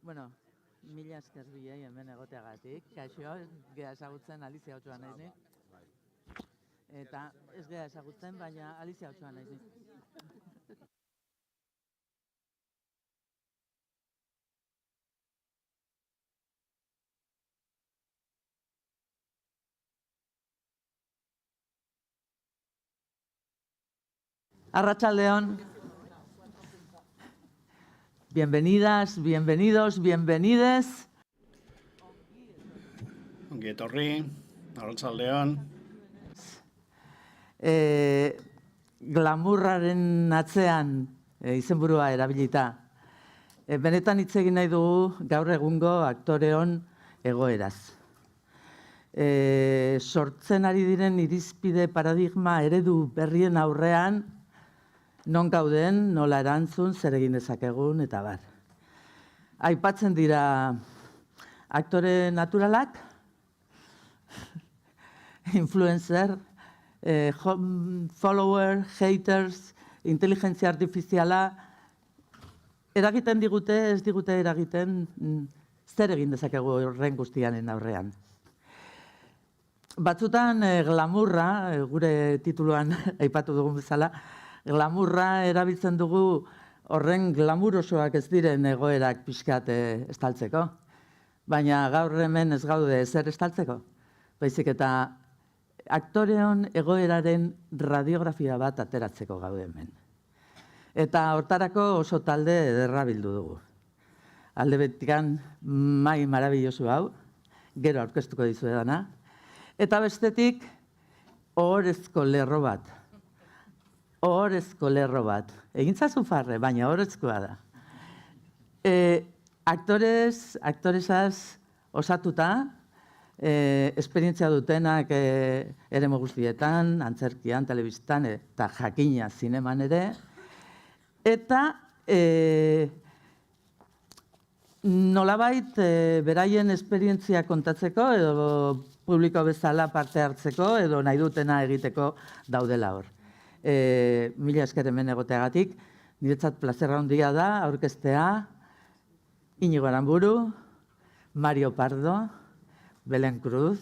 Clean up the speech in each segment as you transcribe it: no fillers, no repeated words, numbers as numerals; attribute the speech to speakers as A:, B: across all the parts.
A: Bueno, mila esker bilei hemen egoteagatik. Kaixo, gea ezagutzen Alizia Otsoa naiz ni. Eta ez gea ezagutzen, baina Alizia Otsoa naiz ni. Arratsaldeon. Bienvenidas, bienvenidos, bienvenides.
B: Ongi etorri, arratsaldeon.
A: Glamurraren atzean izenburua erabilita. Benetan hitz egin nahi dugu gaur egungo aktoreon egoeraz. Sortzen ari diren irizpide paradigma eredu berrien aurrean non gauden, nola erantzun, zer egin dezakegun eta bar. Aipatzen dira aktore naturalak, influencer, follower, haters, inteligentzia artifiziala, eragiten digute, ez digute eragiten, zer egin dezakegu horren guztianen aurrean. Batzutan glamurra, gure tituluan aipatu dugun bezala, glamurra erabiltzen dugu horren glamurosoak ez diren egoerak pixkat estaltzeko. Baina gaur hemen ez gaude zer estaltzeko. Baizik eta aktoreon egoeraren radiografia bat ateratzeko gaude hemen. Eta hortarako oso talde ederra bildu dugu. Alde betikan mai marabillosu hau, gero aurkeztuko dizuedana. Eta bestetik ohorezko lerro bat. Ohorezko lerro bat. Egintzazu farre, baina ohorezkoa da. Aktoresaz osatuta, esperientzia dutenak eremu guztietan, antzerkian, telebistan eta jakina zineman ere. Eta nolabait beraien esperientzia kontatzeko edo publiko bezala parte hartzeko edo nahi dutena egiteko daudela hor. Mila esker hemen egoteagatik, niretzat plazerra handia da aurkeztea Iñigo Aranburu, Mario Pardo, Belen Cruz,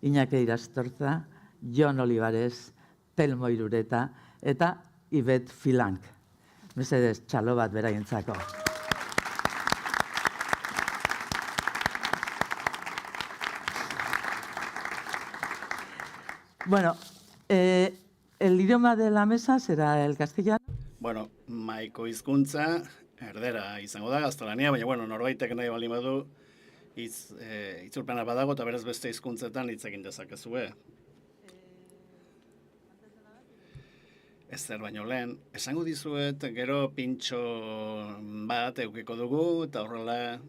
A: Iñaki Irastorza, Jon Olivares, Telmo Irureta eta Ibet Filank. Mesedez, txalo bat beraientzako. Bueno, el idioma de la mesa será el castellano.
B: Bueno, maiko hizkuntza erdera izango da, gaztelania, baina norbaitek nahi baldin badu itzulpena badago eta berez beste hizkuntzetan hitz egin dezakezue. Ezer baino lehen, esango dizuet gero pintxo bat eukiko dugu eta horrela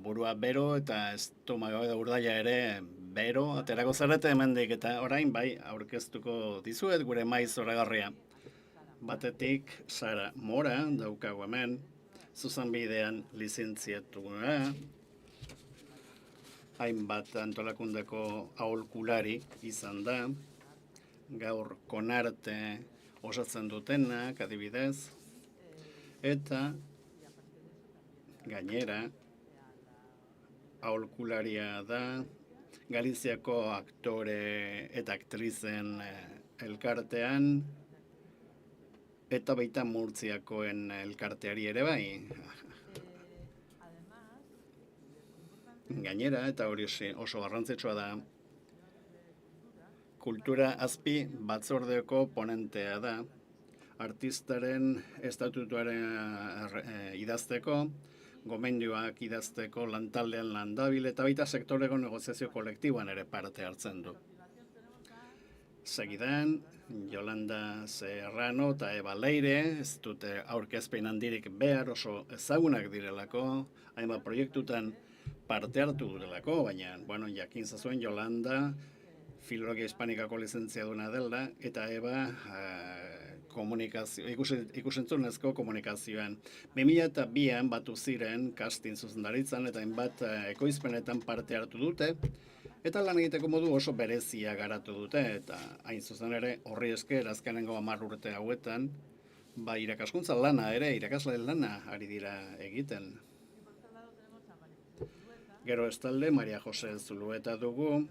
B: burua bero eta estomagoa edo urdaila ere bero aterako zarete hemendik eta orain bai aurkeztuko dizuet gure maiz zoragarria. Batetik Sara Mora daukagu hemen, zuzenbidean lizentziatua, hainbat antolakundeko aholkulari izan da, gaur Konarte osatzen dutenak adibidez, eta gainera aholkularia da Galiziako aktore eta aktrizen elkartean, eta baita Murtziakoen elkarteari ere bai. Gainera, eta hori oso garrantzitsua da, kultura azpi batzordeko ponentea da, artistaren estatutuaren idazteko, gomendioak idazteko lantaldean landabil, eta baita sektoreko negoziazio kolektiboan ere parte hartzen du. Segidan, Yolanda Serrano eta Eva Leire, ez dute aurkezpen handirik behar oso ezagunak direlako, hainbat proiektutan parte hartu durelako, baina, jakin zazuen Yolanda Filologia Hispanikako lizentziaduna dela, eta Eva ikusentzunezko komunikazioan. 2002an batu ziren casting zuzendaritzan eta hainbat ekoizpenetan parte hartu dute, eta lan egiteko modu oso berezia garatu dute, eta hain zuzen ere horri esker azkenengo 10 urte hauetan, irakaskuntza lana ere, irakasle lana ari dira egiten. Gero estalde, Maria Jose Zulueta dugu,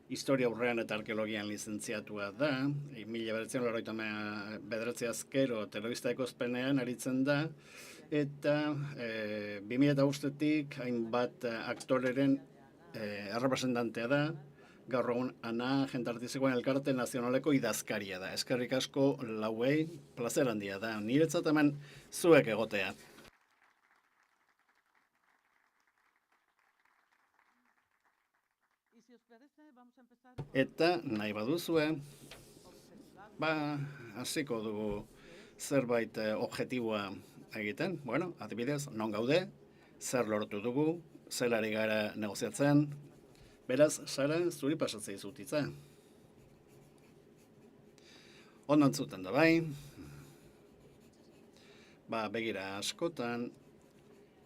B: historia aurrean eta arkeologian lizentziatua da, 1989 azkero telebista ekozpenean aritzen da, eta 2005-tik hainbat aktoreren errepresentantea da, gaur egun Ana Jentartizikoen Elkarte Nazionaleko idazkaria da. Eskerrik asko lauei, plazer handia da. Niretzat hemen zuek egotea. Eta nahi baduzue, hasiko dugu zerbait objektiboa egiten. Bueno, adibidez, non gaude, zer lortu dugu, zer ari gara negoziatzen. Beraz, Sara, zuri pasatzea izutitza. Ondo entzuten da bai. Begira, askotan,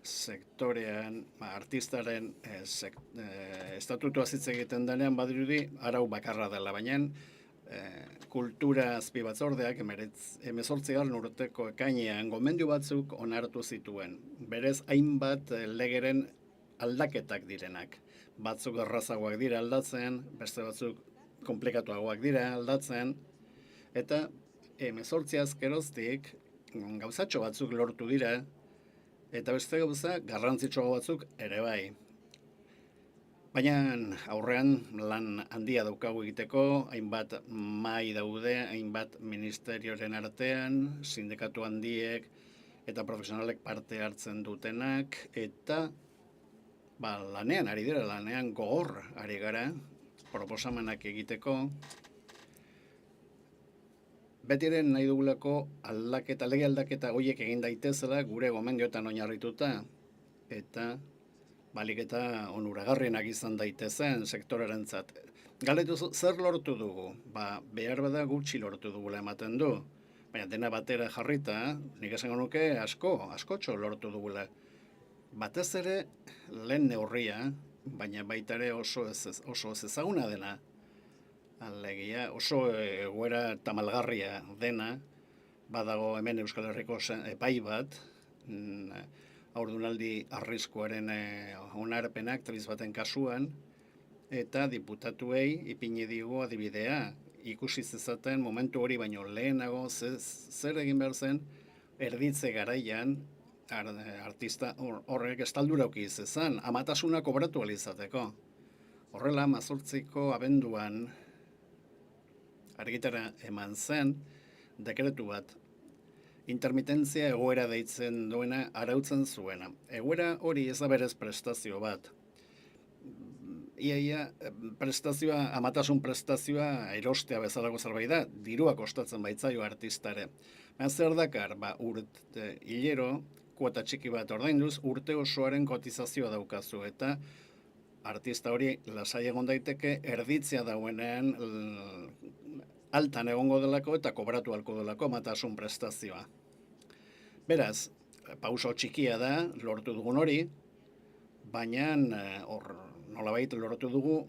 B: sektorean, artistaren estatutua hitz egiten denean badirudi arau bakarra dela, baina kultura azpibatzordeak 18. urteko ekainean gomendio batzuk onartu zituen. Berez hainbat legeren aldaketak direnak. Batzuk errazagoak dira aldatzen, beste batzuk komplikatuagoak dira aldatzen, eta 18 geroztik gauzatxo batzuk lortu dira, eta beste gauza garrantzitsuago batzuk ere bai. Baina aurrean lan handia daukagu egiteko, hainbat mahai daude, hainbat ministerioren artean, sindikatu handiek eta profesionalek parte hartzen dutenak, eta lanean ari dira, lanean gogor ari gara, proposamenak egiteko. Betiren nahi dugulako lege aldaketa horiek egin daitezela gure gomendioetan oinarrituta, eta balik eta onuragarrienak izan daitezen sektorerentzat. Galdetu zer lortu dugu? Behar bada gutxi lortu dugula ematen du. Baina dena batera jarrita, nik esango nuke askotxo lortu dugula. Batez ere lehen neurria, baina baita ere oso ez ezaguna dena. Alegia, oso egoera tamalgarria dena, badago hemen Euskal Herriko epai bat, haurdunaldi arriskuaren onarpenak aktriz baten kasuan, eta diputatuei ipini digu adibidea, ikusi zezaten momentu hori baino lehenago zer egin behar zen, erditze garaian, artista horrek estaldura uki zezan, amatasuna kobratu alizateko. Horrela, 18ko abenduan argitara eman zen dekretu bat, intermitentzia egoera deitzen duena arautzen zuena. Egoera hori ez da berez prestazio bat. Ia prestazioa, amatasun prestazioa erostea bezalako zerbait da, dirua kostatzen baitzaio artistare. Zer dakar, hilero, kuota txiki bat ordainduz, urte osoaren kotizazioa daukazu, eta artista hori lasai egon daiteke erditzea dauenean altan egongo delako eta kobratu halko delako amatasun prestazioa. Beraz, pauso txikia da, lortu dugun hori, baina nolabait lortu dugu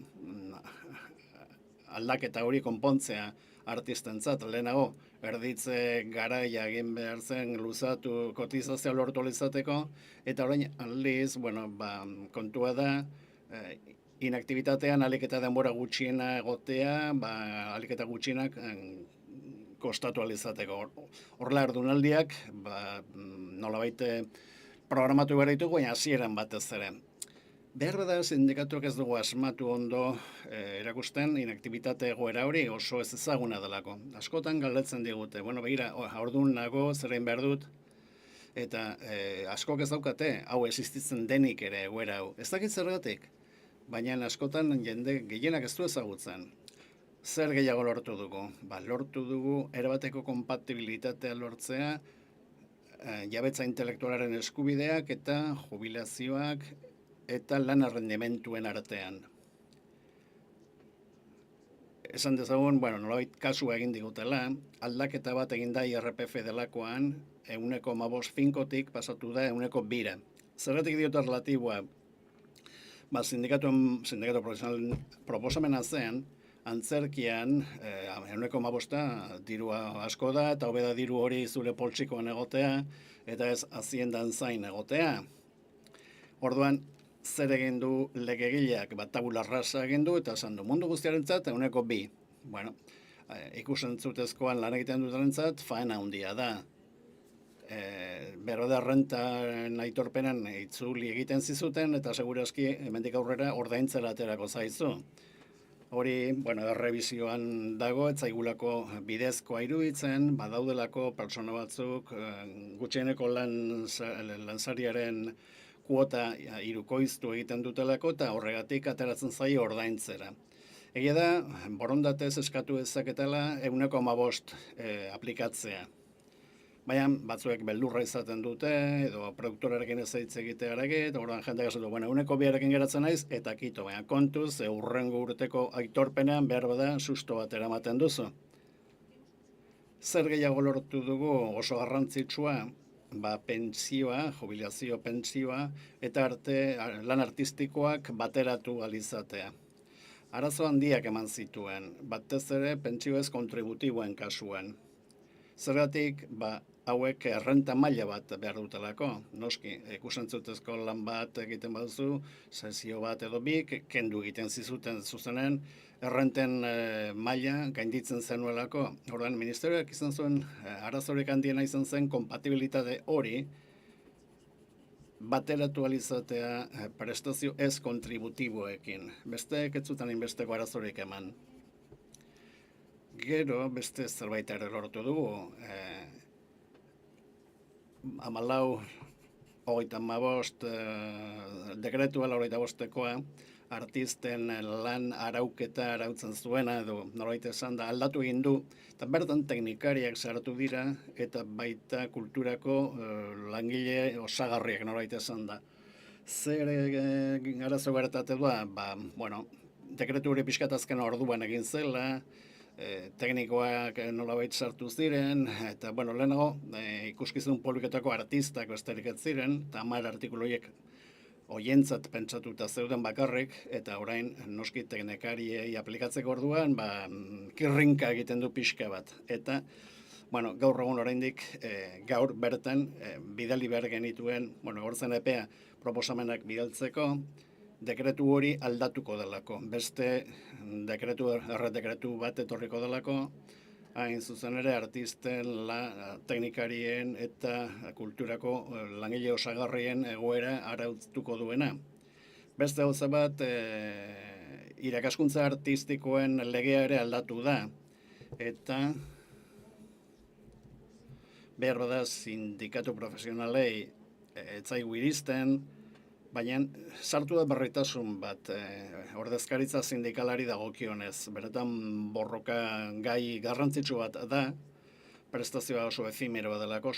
B: aldaketa hori konpontzea artistentzat. Lehenago, erditze garaia egin behar zen luzatu kotizazioa lortu izateko, eta orain aldiz, kontua da, inaktibitatean alik eta denbora gutxiena egotea, alik eta gutxienak kostatu alizateko. Horrela erdunaldiak, nolabait programatu behar ditugu, baina hasieran batez ere. Behar bada sindikatuak ez dugu asmatu ondo erakusten inaktibitate egoera hori oso ez ezaguna delako. Askotan galdetzen digute, begira, haurdun nago, zer egin behar dut, eta askok ez daukate, hau existitzen denik ere egoera hau. Ez dakit zergatik, baina askotan jende gehienak ez du ezagutzen. Zer gehiago lortu dugu? Lortu dugu erabateko kompatibilitatea lortzea, jabetza intelektualaren eskubideak eta jubilazioak eta lan errendimentuen artean. Esan dezagun, nolabait kasua egin digutela, aldaketa bat egin da IRPF delakoan, 1,5 finkotik pasatu da 1,2. Zergatik diota relatiboa? Sindikatu profesional proposamena zen, antzerkian, 1,5 dirua asko da, eta hobeda diru hori zure poltsikoan egotea, eta ez haziendan zain egotea. Orduan, zer egin du legegileak, tabula rasa egin du, eta esan du mundu guztiarentzat 2%. Bueno, ikusentzutezkoan lan egiten dutenentzat faena handia da. Bero da rentaren aitorpenen itzuli egiten zizuten, eta segurazki hemendik aurrera ordaintzera aterako zaizu. Hori, bueno, errebizioan dago, ez zaigulako bidezkoa iruditzen, badaudelako pertsona batzuk gutxieneko lansariaren kuota hirukoiztu egiten dutelako, eta horregatik ateratzen zaio ordaintzera. Egia da, borondatez eskatu ezaketela 15% aplikatzea. Baina batzuek beldurra izaten dute, edo produktorarekin ez hitz egitearekin, eta orduan jendeak esaten du, bueno, 2% geratzen naiz, eta kito, baina kontuz, hurrengo urteko aitorpenean behar bada susto bat eramaten duzu. Zer gehiago lortu dugu oso garrantzitsua, pentsioa, jubilazio pentsioa, eta lan artistikoak bateratu alizatea. Arazo handiak eman zituen, batez ere pentsio ez kontributiboen kasuan. Zergatik, hauek errenta maila bat behar dutelako. Noski, ikusentzutezko lan bat egiten baduzu, sesio bat edo bi, kendu egiten zizuten zuzenen, errenten maila gainditzen zenuelako. Orduan, ministerioak izan zuen, arazorik handiena izan zen, kompatibilitate hori, bateratu alizatea prestazio ez kontributiboekin. Besteek ez zuten inbesteko arazorik eman. Gero, beste zerbait ere lortu dugu, 14/25 dekretua 85-koa, artisten lan arauketa arautzen zuena, edo norbait esan da aldatu egin du, eta bertan teknikariak sartu dira, eta baita kulturako langile osagarriak norbait esan da. Zer arazo gertatu da? Bueno, dekretu hori pixkat azken orduan egin zela, teknikoak nolabait sartu ziren, eta, bueno, lehenago ikuskizun publiketako artistak besterik ez ziren, eta 10 artikuluiek oientzat pentsatuta zeuden bakarrik, eta orain noski teknikariei aplikatzeko orduan, kirrinka egiten du pixka bat. Eta, bueno, gaur egun oraindik gaur bertan bidali behar genituen, gortzen epea proposamenak bidaltzeko, dekretu hori aldatuko delako. Beste erredekretu bat etorriko delako, hain zuzen ere artisten, teknikarien eta kulturako langile osagarrien egoera arautuko duena. Beste gauza bat, irakaskuntza artistikoen legea ere aldatu da, eta behar da sindikatu profesionalei ez zaigu iristen, baina sartu da berritasun bat, ordezkaritza sindikalari dagokionez. Beretan borroka gai garrantzitsu bat da, prestazioa oso efimeroa delako,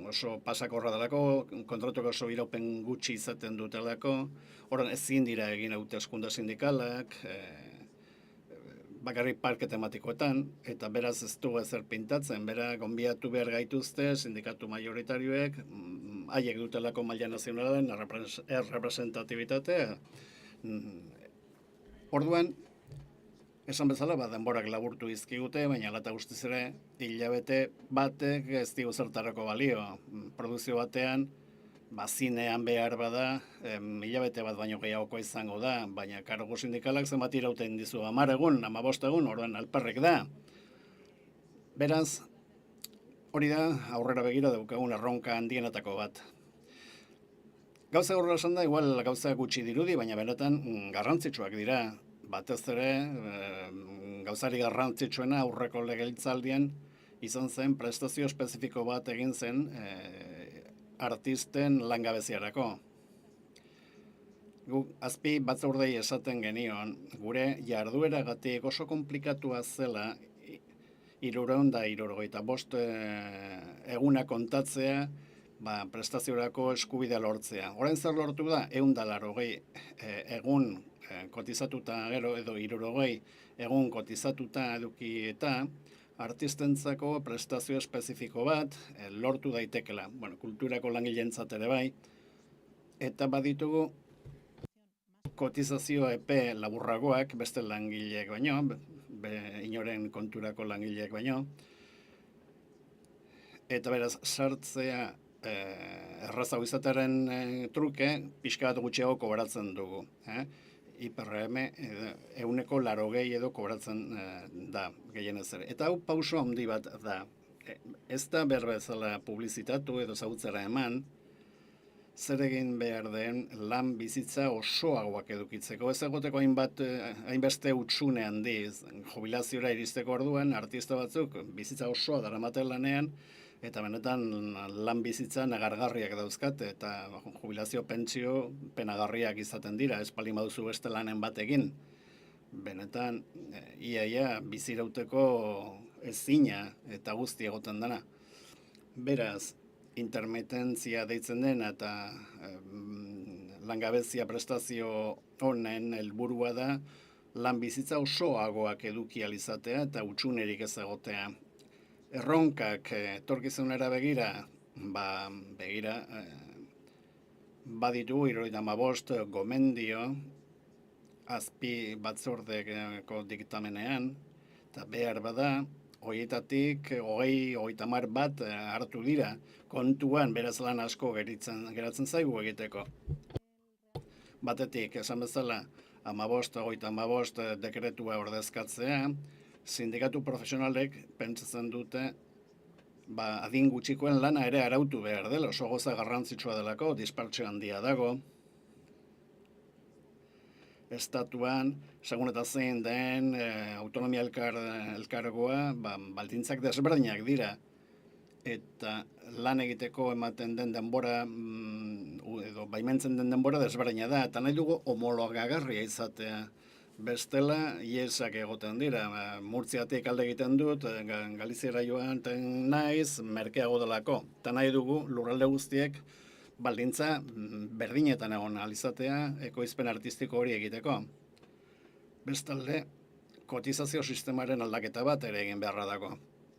B: oso pasakorra delako, kontratuak oso iraupen gutxi izaten dutelako, horren ezin dira egin hauteskunde sindikalak, bakarrik parke tematikoetan, eta beraz ez du ezer pintatzen, bera gonbiatu behar gaituzte sindikatu majoritarioek, haiek dutelako maila nazionalen errepresentatibitatea. Orduan, esan bezala, denborak laburtu izkigute, baina lata guztiz ere, hilabete batek ez digu zertarako balio. Produzio batean, zinean behar bada, hilabete bat baino gehiagoko izango da, baina kargu sindikalak zenbat irauten dizu 10 egun, 15 egun, orduan alperrik da. Beraz, hori da, aurrera begira daukagun erronka handienetako bat. Gauza horrela esan da, igual gauza gutxi dirudi, baina benetan garrantzitsuak dira. Batez ere, gauzari garrantzitsuena aurreko legegintzaldian izan zen prestazio espezifiko bat egin zen artisten langabeziarako. Guk azpi batzordei esaten genion, gure jardueragatik oso konplikatua zela 375 eguna kontatzea, prestaziorako eskubidea lortzea. Orain zer lortu da, 180 egun kotizatuta gero edo 360 egun kotizatuta eduki eta artistentzako prestazio espezifiko bat lortu daitekela. Kulturako langileentzat ere bai. Eta baditugu kotizazio epe laburragoak beste langileek baino, inoren konturako langileek baino. Eta beraz, sartzea errazago izatearen truke, pixka bat gutxiago kobratzen dugu. IPRM euneko 80 edo kobratzen da, gehienez ere. Eta hau pauso handi bat da. Ez da berbezala publizitatu edo zagutzera eman, zer egin behar den lan bizitza osoagoak edukitzeko. Ez egoteko hainbeste hutsune handiz, jubilaziora iristeko orduan, artista batzuk bizitza osoa daramaten lanean, eta benetan lan bizitza negargarriak dauzkate, eta jubilazio pentsio penagarriak izaten dira, ez baldin baduzu beste lanen bat egin. Benetan, iaia bizirauteko ezina eta guzti egoten dena. Beraz, intermitentzia deitzen den eta langabezia prestazio honen helburua da lan bizitza osoagoak eduki ahal izatea eta hutsunerik ez egotea. Erronkak etorkizunera begira, baditu 75 gomendio azpi batzordeko diktamenean, eta behar bada, horietatik 20-30 bat hartu dira, kontuan beraz lan asko geratzen zaigu egiteko. Batetik, esan bezala, 15-35 dekretua ordezkatzea, sindikatu profesionalek pentsatzen dute adin gutxikoen lana ere arautu behar dela, oso goza garrantzitsua delako, dispertsio handia dago. Estatuan, segun eta zein den autonomia elkargoa, baldintzak desberdinak dira. Eta lan egiteko ematen den denbora, edo baimentzen den denbora desberdina da, eta nahi dugu homologagarria izatea. Bestela, iesak egoten dira. Murtziatik alde egiten dut, Galiziera joan naiz, merkeago delako. Eta nahi dugu lurralde guztiek baldintza berdinetan egon alizatea ekoizpen artistiko hori egiteko. Bestalde, kotizazio sistemaren aldaketa bat ere egin beharra dago.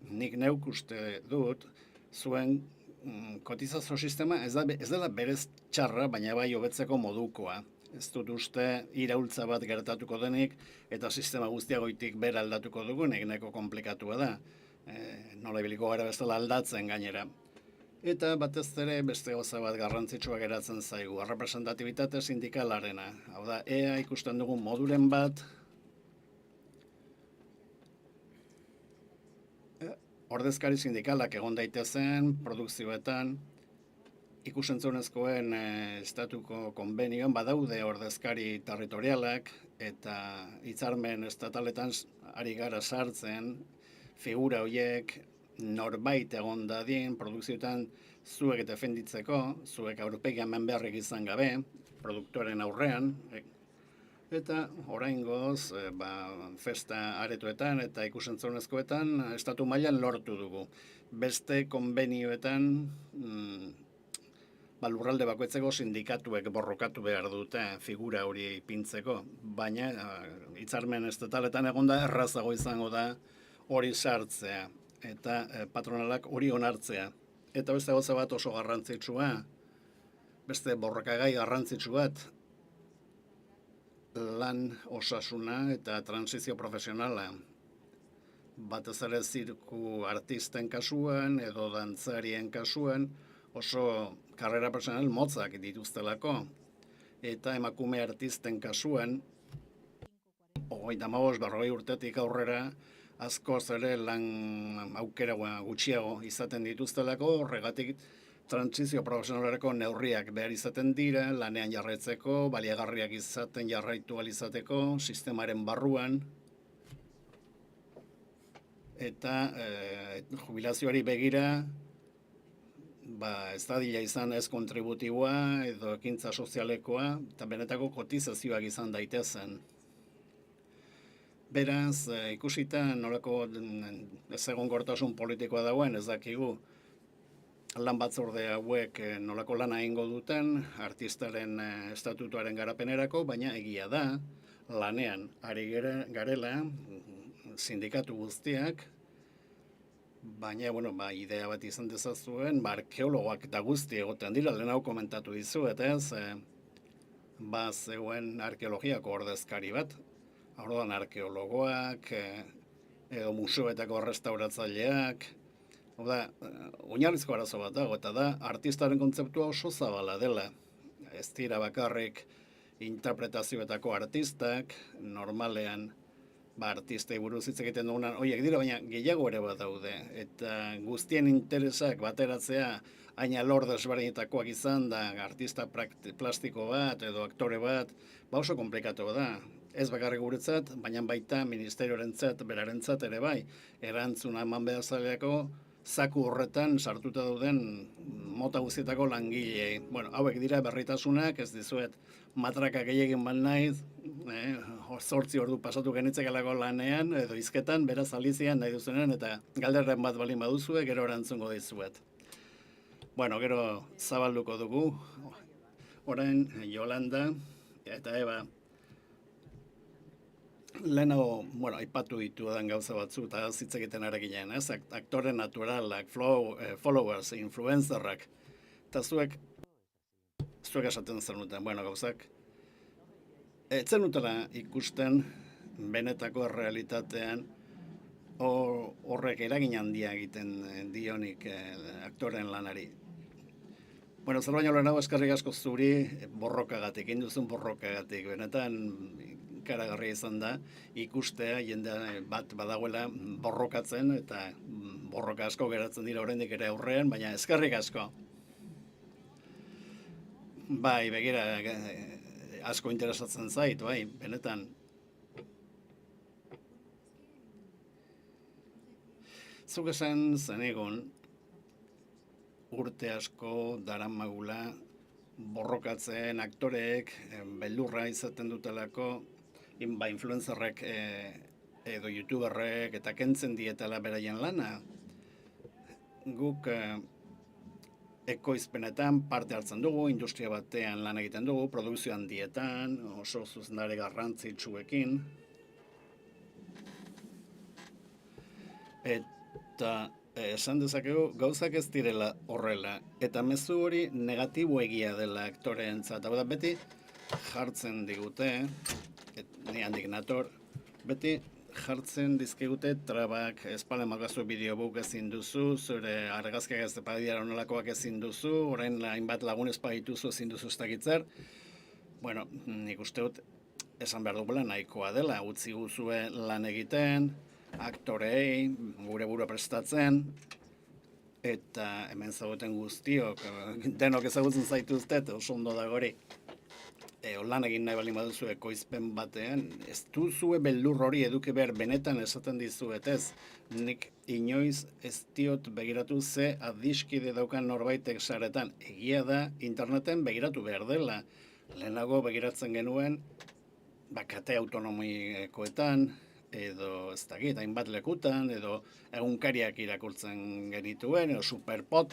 B: Nik neuk uste dut, zuen kotizazio sistema ez dela berez txarra, baina bai hobetzeko modukoa. Ez dut uste iraultza bat gertatuko denik, eta sistema guztiagoitik bera aldatuko dugunik, nahiko komplikatua da. Nola ibiliko gara bezala aldatzen gainera. Eta batez ere beste gauza bat garrantzitsua geratzen zaigu, representatibitate sindikalarena. Hau da, ea ikusten dugun moduren bat, ordezkari sindikalak egon daitezen, produkzioetan, ikusentzunezkoen estatuko konbenioan badaude ordezkari territorialak eta hitzarmen estataletan ari gara sartzen figura horiek norbait egon dadin produkzioetan zuek defenditzeko, zuek aurpegian eman beharrik izan gabe, produktoren aurrean, eta oraingoz festa aretoetan eta ikusentzunezkoetan estatu mailan lortu dugu. Beste konbenioetan lurralde bakoitzeko sindikatuek borrokatu behar dute figura hori ipintzeko, baina hitzarmen estataletan egonda errazago izango da hori sartzea eta patronalak hori onartzea. Eta beste gauza bat oso garrantzitsua, beste borrokagai garrantzitsu bat, lan osasuna eta transizio profesionala. Batez ere zirku artisten kasuan edo dantzarien kasuan oso karrera personal motzak dituztelako. Eta emakume artisten kasuan, 35-40 urtetik aurrera, askoz ere lan aukera gutxiago izaten dituztelako, horregatik transizio profesionalerako neurriak behar izaten dira, lanean jarraitzeko, baliagarriak izaten jarraitu izateko, sistemaren barruan, eta jubilazioari begira, ez dadila izan ez kontributiboa edo ekintza sozialekoa, eta benetako kotizazioak izan daitezen. Beraz, ikusita nolako ezegonkortasun politikoa dagoen, ez dakigu lan batzorde hauek nolako lana egingo duten artistaren estatutuaren garapenerako, baina egia da, lanean ari garela, sindikatu guztiak, baina, idea bat izan dezazuen, arkeologoak eta guzti egoten dira, lehen hau komentatu dizuet, ez? Zegoen arkeologiako ordezkari bat, orduan arkeologoak, edo museoetako restauratzaileak, Hau da, oinarrizko arazo bat dago, eta da, artistaren kontzeptua oso zabala dela. Ez dira bakarrik interpretazioetako artistak, normalean, artistei buruz hitz egiten dugunan, horiek dira, baina gehiago ere bat daude. Eta guztien interesak bateratzea, hain alor desberdinetakoak izan da, artista plastiko bat edo aktore bat, oso komplikatu da. Ez bakarrik guretzat, baina baita ministerioarentzat, berarentzat ere bai, erantzuna eman behar zaileako, zaku horretan sartuta dauden mota guztietako langileei. Bueno, hauek dira berritasunak, ez dizuet matraka gehiagin bat naiz, 8 ordu pasatu genitzekalako lanean, edo hizketan, beraz alizian nahi duzunean, eta galderren bat balin baduzue, gero erantzungo dizuet. Bueno, gero zabalduko dugu, orain Yolanda eta Eba, lehenago, aipatu ditu edan gauza batzu, eta hitz egiten areginean, ez? Aktore naturalak, followers, influencerrak, eta zuek esaten zenuten, gauzak, ez zenutela ikusten benetako realitatean horrek eragin handia egiten dionik aktoren lanari. Zer baino lehenago eskerrik asko zuri borrokagatik, egin duzun borrokagatik, benetan ikaragarria izan da, ikustea jende bat badagoela borrokatzen, eta borroka asko geratzen dira oraindik ere aurrean, baina eskerrik asko. Bai, begira, asko interesatzen zait, bai, benetan. Zuk esan zenegon, urte asko daramagula borrokatzen aktoreek beldurra izaten dutelako, influencerrek edo youtuberrek eta kentzen dietela beraien lana. Guk ekoizpenetan parte hartzen dugu, industria batean lan egiten dugu, produkzio handietan, oso zuzendari garrantzitsuekin. Eta esan dezakegu gauzak ez direla horrela. Eta mezu hori negatiboegia dela aktoreentzat. Hau da, beti jartzen digute, ni handik nator, beti jartzen dizkigute trabak, espalen magazu bideobook ezin duzu, zure argazkiak ez badira honelakoak ezin duzu, orain hainbat lagun ez badituzu ezin duzu ez dakitzer. Nik uste dut esan behar dugula nahikoa dela, utzi guzue lan egiten, aktorei, gure burua prestatzen, eta hemen zagoten guztiok, denok ezagutzen zaituztet, oso ondo dago hori. Lan egin nahi balin baduzu ekoizpen batean, ez duzue beldur hori eduki behar benetan esaten dizuet ez. Nik inoiz ez diot begiratu ze adiskide daukan norbaitek saretan. Egia da, interneten begiratu behar dela. Lehenago begiratzen genuen, kate autonomikoetan, edo ez dakit, hainbat lekutan, edo egunkariak irakurtzen genituen, edo superpot,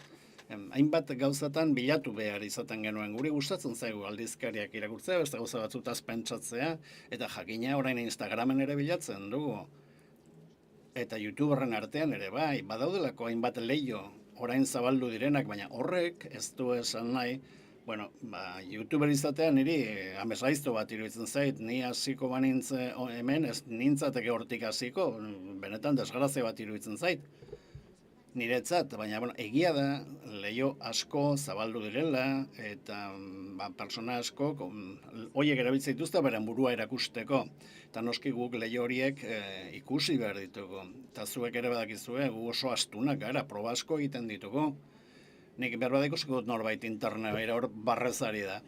B: hainbat gauzatan bilatu behar izaten genuen. Guri gustatzen zaigu aldizkariak irakurtzea, beste gauza batzutaz pentsatzea, eta jakina orain Instagramen ere bilatzen dugu. Eta YouTuberren artean ere bai, badaudelako hainbat leio orain zabaldu direnak, baina horrek ez du esan nahi, YouTuber izatea niri amesgaizto bat iruditzen zait, ni hasiko banintz hemen, ez nintzateke hortik hasiko, benetan desgrazia bat iruditzen zait. Niretzat, baina egia da, leio asko zabaldu direla, eta persona asko, horiek erabiltzen dituzte beren burua erakusteko. Eta noski guk leio horiek ikusi behar ditugu. Eta zuek ere badakizue, gu oso astunak gara, proba asko egiten ditugu. Nik behar bat ikusiko dut norbait interneten, hor barrezari da.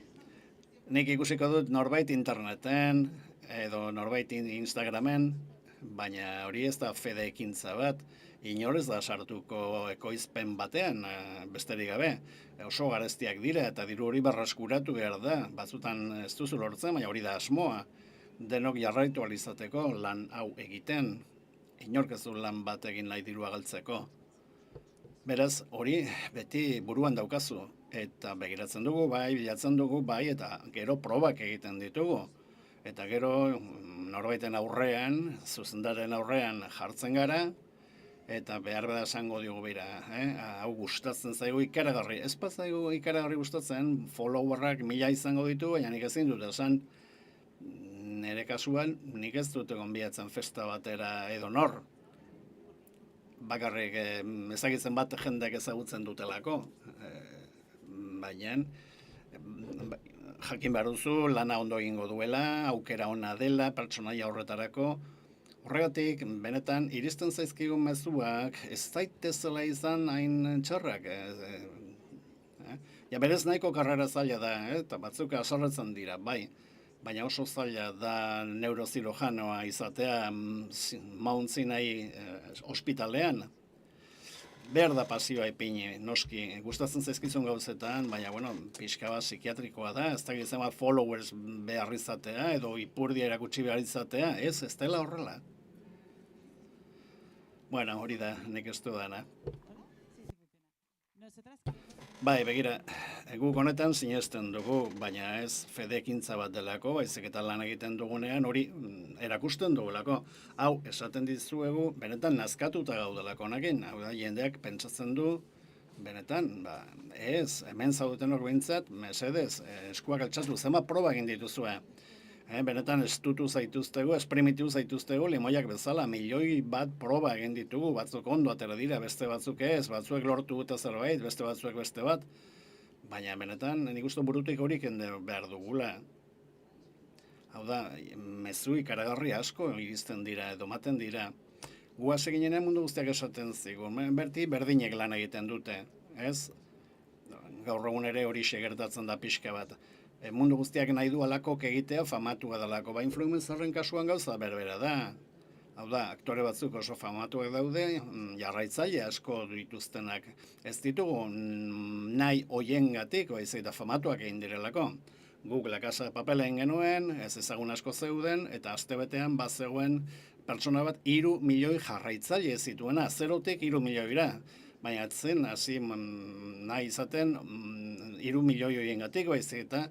B: Nik ikusiko dut norbait interneten, edo norbait Instagramen, baina hori ez da fede ekintza bat, inorez da sartuko ekoizpen batean, besterik gabe. Oso garestiak dira eta diru hori berreskuratu behar da. Batzutan ez duzu lortzen, baina hori da asmoa. Denok jarraitu alizateko lan hau egiten. Inork ez du lan bat egin nahi dirua galtzeko. Beraz, hori beti buruan daukazu. Eta begiratzen dugu, bai, bilatzen dugu, bai, eta gero probak egiten ditugu. Eta gero norbaiten aurrean, zuzendaren aurrean jartzen gara, eta behar beda esango diogu bera, hau gustatzen zaigu ikaragarri. Ez bat zaigu ikaragarri gustatzen, followerrak 1000 izango ditu, baina nik ezin dut esan, nire kasuan, nik ez dut egon bilatzen festa batera edo nor. bakarrik ezagitzen bat jendeak ezagutzen dutelako. Baina jakin behar duzu, lana ondo egingo duela, aukera ona dela, pertsonaia horretarako. Horregatik, benetan, iristen zaizkigun mezuak ez daitezela izan hain txarrak. Ja, berez nahiko karrera zaila da, eta batzuk asorretzen dira, bai. Baina oso zaila da neurozirojanoa izatea Mount Sinai ospitalean. Behar da pasioa ipini, noski, gustatzen zaizkizun gauzetan, baina, bueno, pixka bat psikiatrikoa da, ez da gizema followers behar izatea, edo ipurdia erakutsi behar izatea, ez dela horrela. Bueno, hori da, nik ez dudana. Bai, begira, guk honetan sinesten dugu, baina ez fedekintza bat delako, baizik eta lan egiten dugunean hori erakusten dugulako. Hau, esaten dizuegu, benetan nazkatuta gaudelako honekin, hau da, jendeak pentsatzen du, benetan, ez, hemen zaudeten hor behintzat, mesedez, eskuak altxatu, zema proba egin dituzue. Benetan estutu zaituztegu, esprimitu zaituztegu, limoiak bezala, 1.000.000 proba egin ditugu, batzuk ondo atera dira, beste batzuk ez, batzuek lortu eta zerbait, beste batzuek beste bat. Baina benetan, nik uste burutik horik behar dugula. Hau da, mezu ikaragarri asko iristen dira, edo maten dira. Guaz eginenean mundu guztiak esaten zigun, berti berdinek lan egiten dute, ez? Gaur egun ere hori gertatzen da pixka bat. Mundu guztiak nahi du alakok egitea famatua dalako, ba influencerren kasuan gauza berbera da. Hau da, aktore batzuk oso famatuak daude, jarraitzaile asko dituztenak. Ez ditugu nahi hoiengatik, baizik eta famatuak egin direlako. Guk La Casa de Papel egin genuen, ez ezagun asko zeuden, eta astebetean bazegoen pertsona bat 3 milioi jarraitzaile zituena, 0tik 3 milioira. Baina zen, hasi nahi izaten 3 milioi horiengatik, baizik eta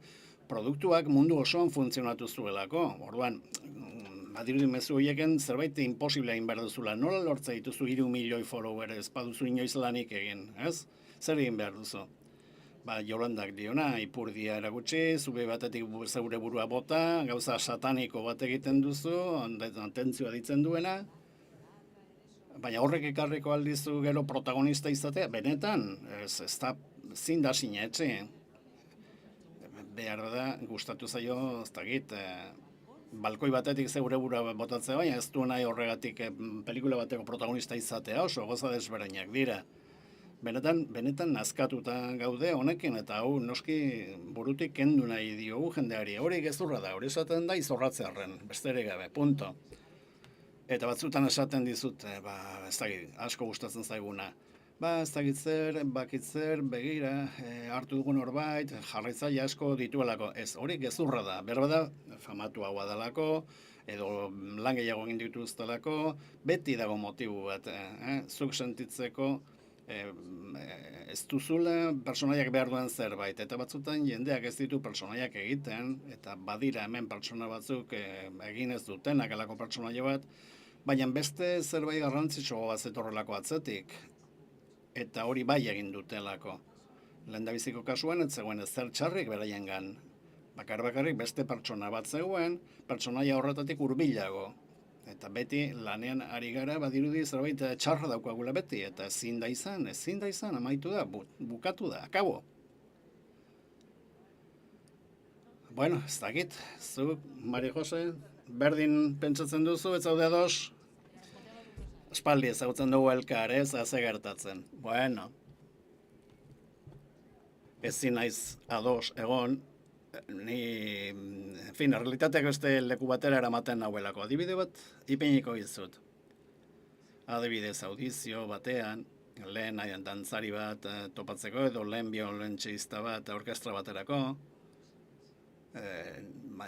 B: produktuak mundu osoan funtzionatu zuelako. Orduan, badirudi mezu horieken zerbait imposiblea egin behar duzula. Nola lortza dituzu 3 milioi follower ez baduzu inoiz lanik egin, ez? Zer egin behar duzu? Jolandak diona, ipurdia erakutsi, zube batetik zeure burua bota, gauza sataniko bat egiten duzu, atentzioa ditzen duena, baina horrek ekarriko aldizu gero protagonista izatea, benetan, ez da zinda sinetxe. Behar da, gustatu zaio, ez dakit, balkoi batetik zeure burua botatzea, baina ez du nahi horregatik pelikula bateko protagonista izatea, oso goza desberdinak dira. Benetan nazkatuta gaude honekin, eta hau noski burutik kendu nahi diogu jendeari. Hori gezurra da, hori esaten da izorratzearren, besterik gabe, punto. Eta batzutan esaten dizut, ez dakit, asko gustatzen zaiguna. Ez dakit zer, bakitzer, begira, hartu dugun horbait, jarraitzaile asko dituelako. Ez, hori gezurra da, berbada famatu haua dalako, edo lan gehiago egin dituztelako, beti dago motibu bat, zuk sentitzeko, ez duzula personaiak behar duen zerbait, eta batzutan jendeak ez ditu personaiak egiten, eta badira hemen pertsona batzuk egin ez dutenak alako personaia bat, baina beste zerbait garrantzitsu bat zetorrelako atzetik, eta hori bai egin dutelako. Lehendabiziko kasuan ez zegoen ezer txarrik beraiengan. Bakarrik beste pertsona bat zegoen, pertsonaia horretatik hurbilago. Eta beti lanean ari gara badirudi zerbait txarra daukagula beti, eta ezin da izan, amaitu da, bukatu da, akabo. Bueno, ez dakit, zu, Mari Jose, berdin pentsatzen duzu, ez zaude ados? Espaldi ezagutzen dugu elkar, ez, ze gertatzen. Bueno, ezin naiz ados egon, ni, en fin, realitateak beste leku batera eramaten nahuelako. Adibide bat, ipiniko izut. Adibidez, audizio batean, lehen dantzari bat topatzeko, edo lehen biolentxista bat orkestra baterako,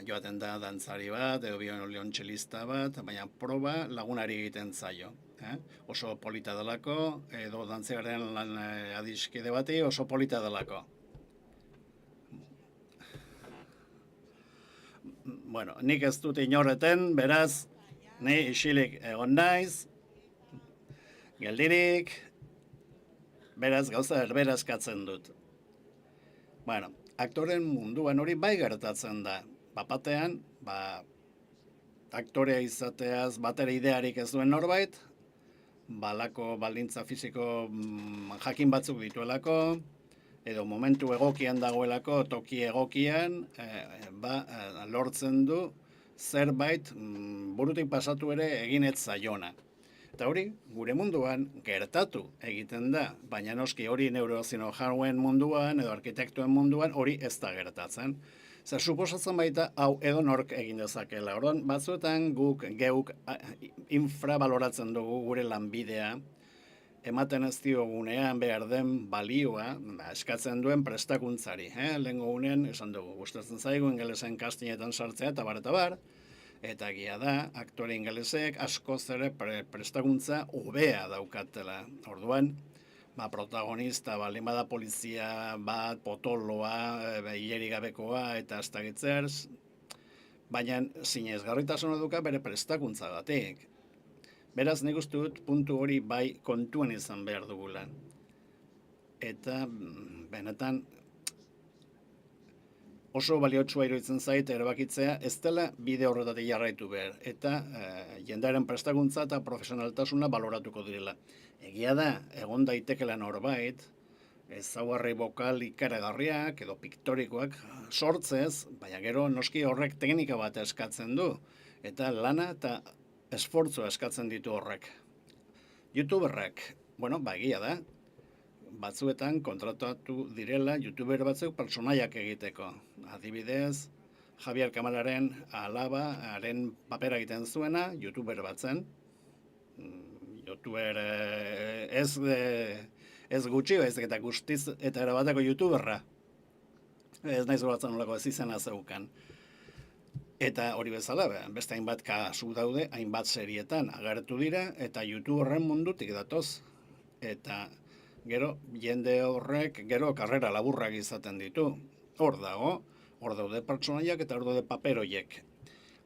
B: joaten da dantzari bat, edo biolentxelista bat, baina proba lagunari egiten zaio. Oso polita delako, edo dantzearen adiskide bati oso polita delako. Bueno, nik ez dut inorreten, beraz, ni isilik egon naiz, geldirik, beraz gauza erberazkatzen dut. Bueno, aktoren munduan hori bai gertatzen da. Bapatean, aktorea izateaz batera idearik ez duen norbait, balako baldintza fisiko jakin batzuk dituelako, edo momentu egokian dagoelako, toki egokian, lortzen du zerbait burutik pasatu ere egin ez zaiona. Eta hori, gure munduan gertatu egiten da, baina noski hori neurozirurgianen munduan edo arkitektuen munduan hori ez da gertatzen. Zer, suposatzen baita hau edonork egin dezakela. Orduan, batzuetan geuk infrabaloratzen dugu gure lanbidea, ematen ez diogunean behar den balioa, eskatzen duen prestakuntzari. Lehengo gunean, esan dugu, gustatzen zaigu ingelesen kastinetan sartzea eta bar, eta egia da, aktore ingelesek askoz ere prestakuntza hobea daukatela. Orduan, protagonista, baldin bada polizia bat, potoloa, hilerik gabekoa eta ez dakitzer, baina sinesgarritasuna duka bere prestakuntza batek. Beraz, nik uste dut puntu hori bai kontuan izan behar dugula. Eta, benetan, oso baliotsua iruditzen zait erabakitzea ez dela bide horretatik jarraitu behar. Eta jendearen prestakuntza eta profesionaltasuna baloratuko direla. Egia da, egon daitekela norbait, ezaugarri bokal ikaragarriak edo piktorikoak sortzez, baina gero noski horrek teknika bat eskatzen du. Eta lana eta esfortzua eskatzen ditu horrek. YouTuberrak, egia da, batzuetan kontratatu direla YouTuber batzuk pertsonaiak egiteko. Adibidez, Javier Kamalaren alaba, haren papera egiten zuena, YouTuber batzen. YouTuber ez gutxi, baizik eta guztiz eta erabateko YouTuberra. Ez naiz horatzen nolako ez izena zeukan. Eta hori bezala, beste hainbat kasu daude, hainbat serietan agertu dira, eta YouTuberren mundutik datoz. Eta gero, jende horrek, gero karrera laburrak izaten ditu. Hor daude pertsonaiak eta hor daude paperoiek.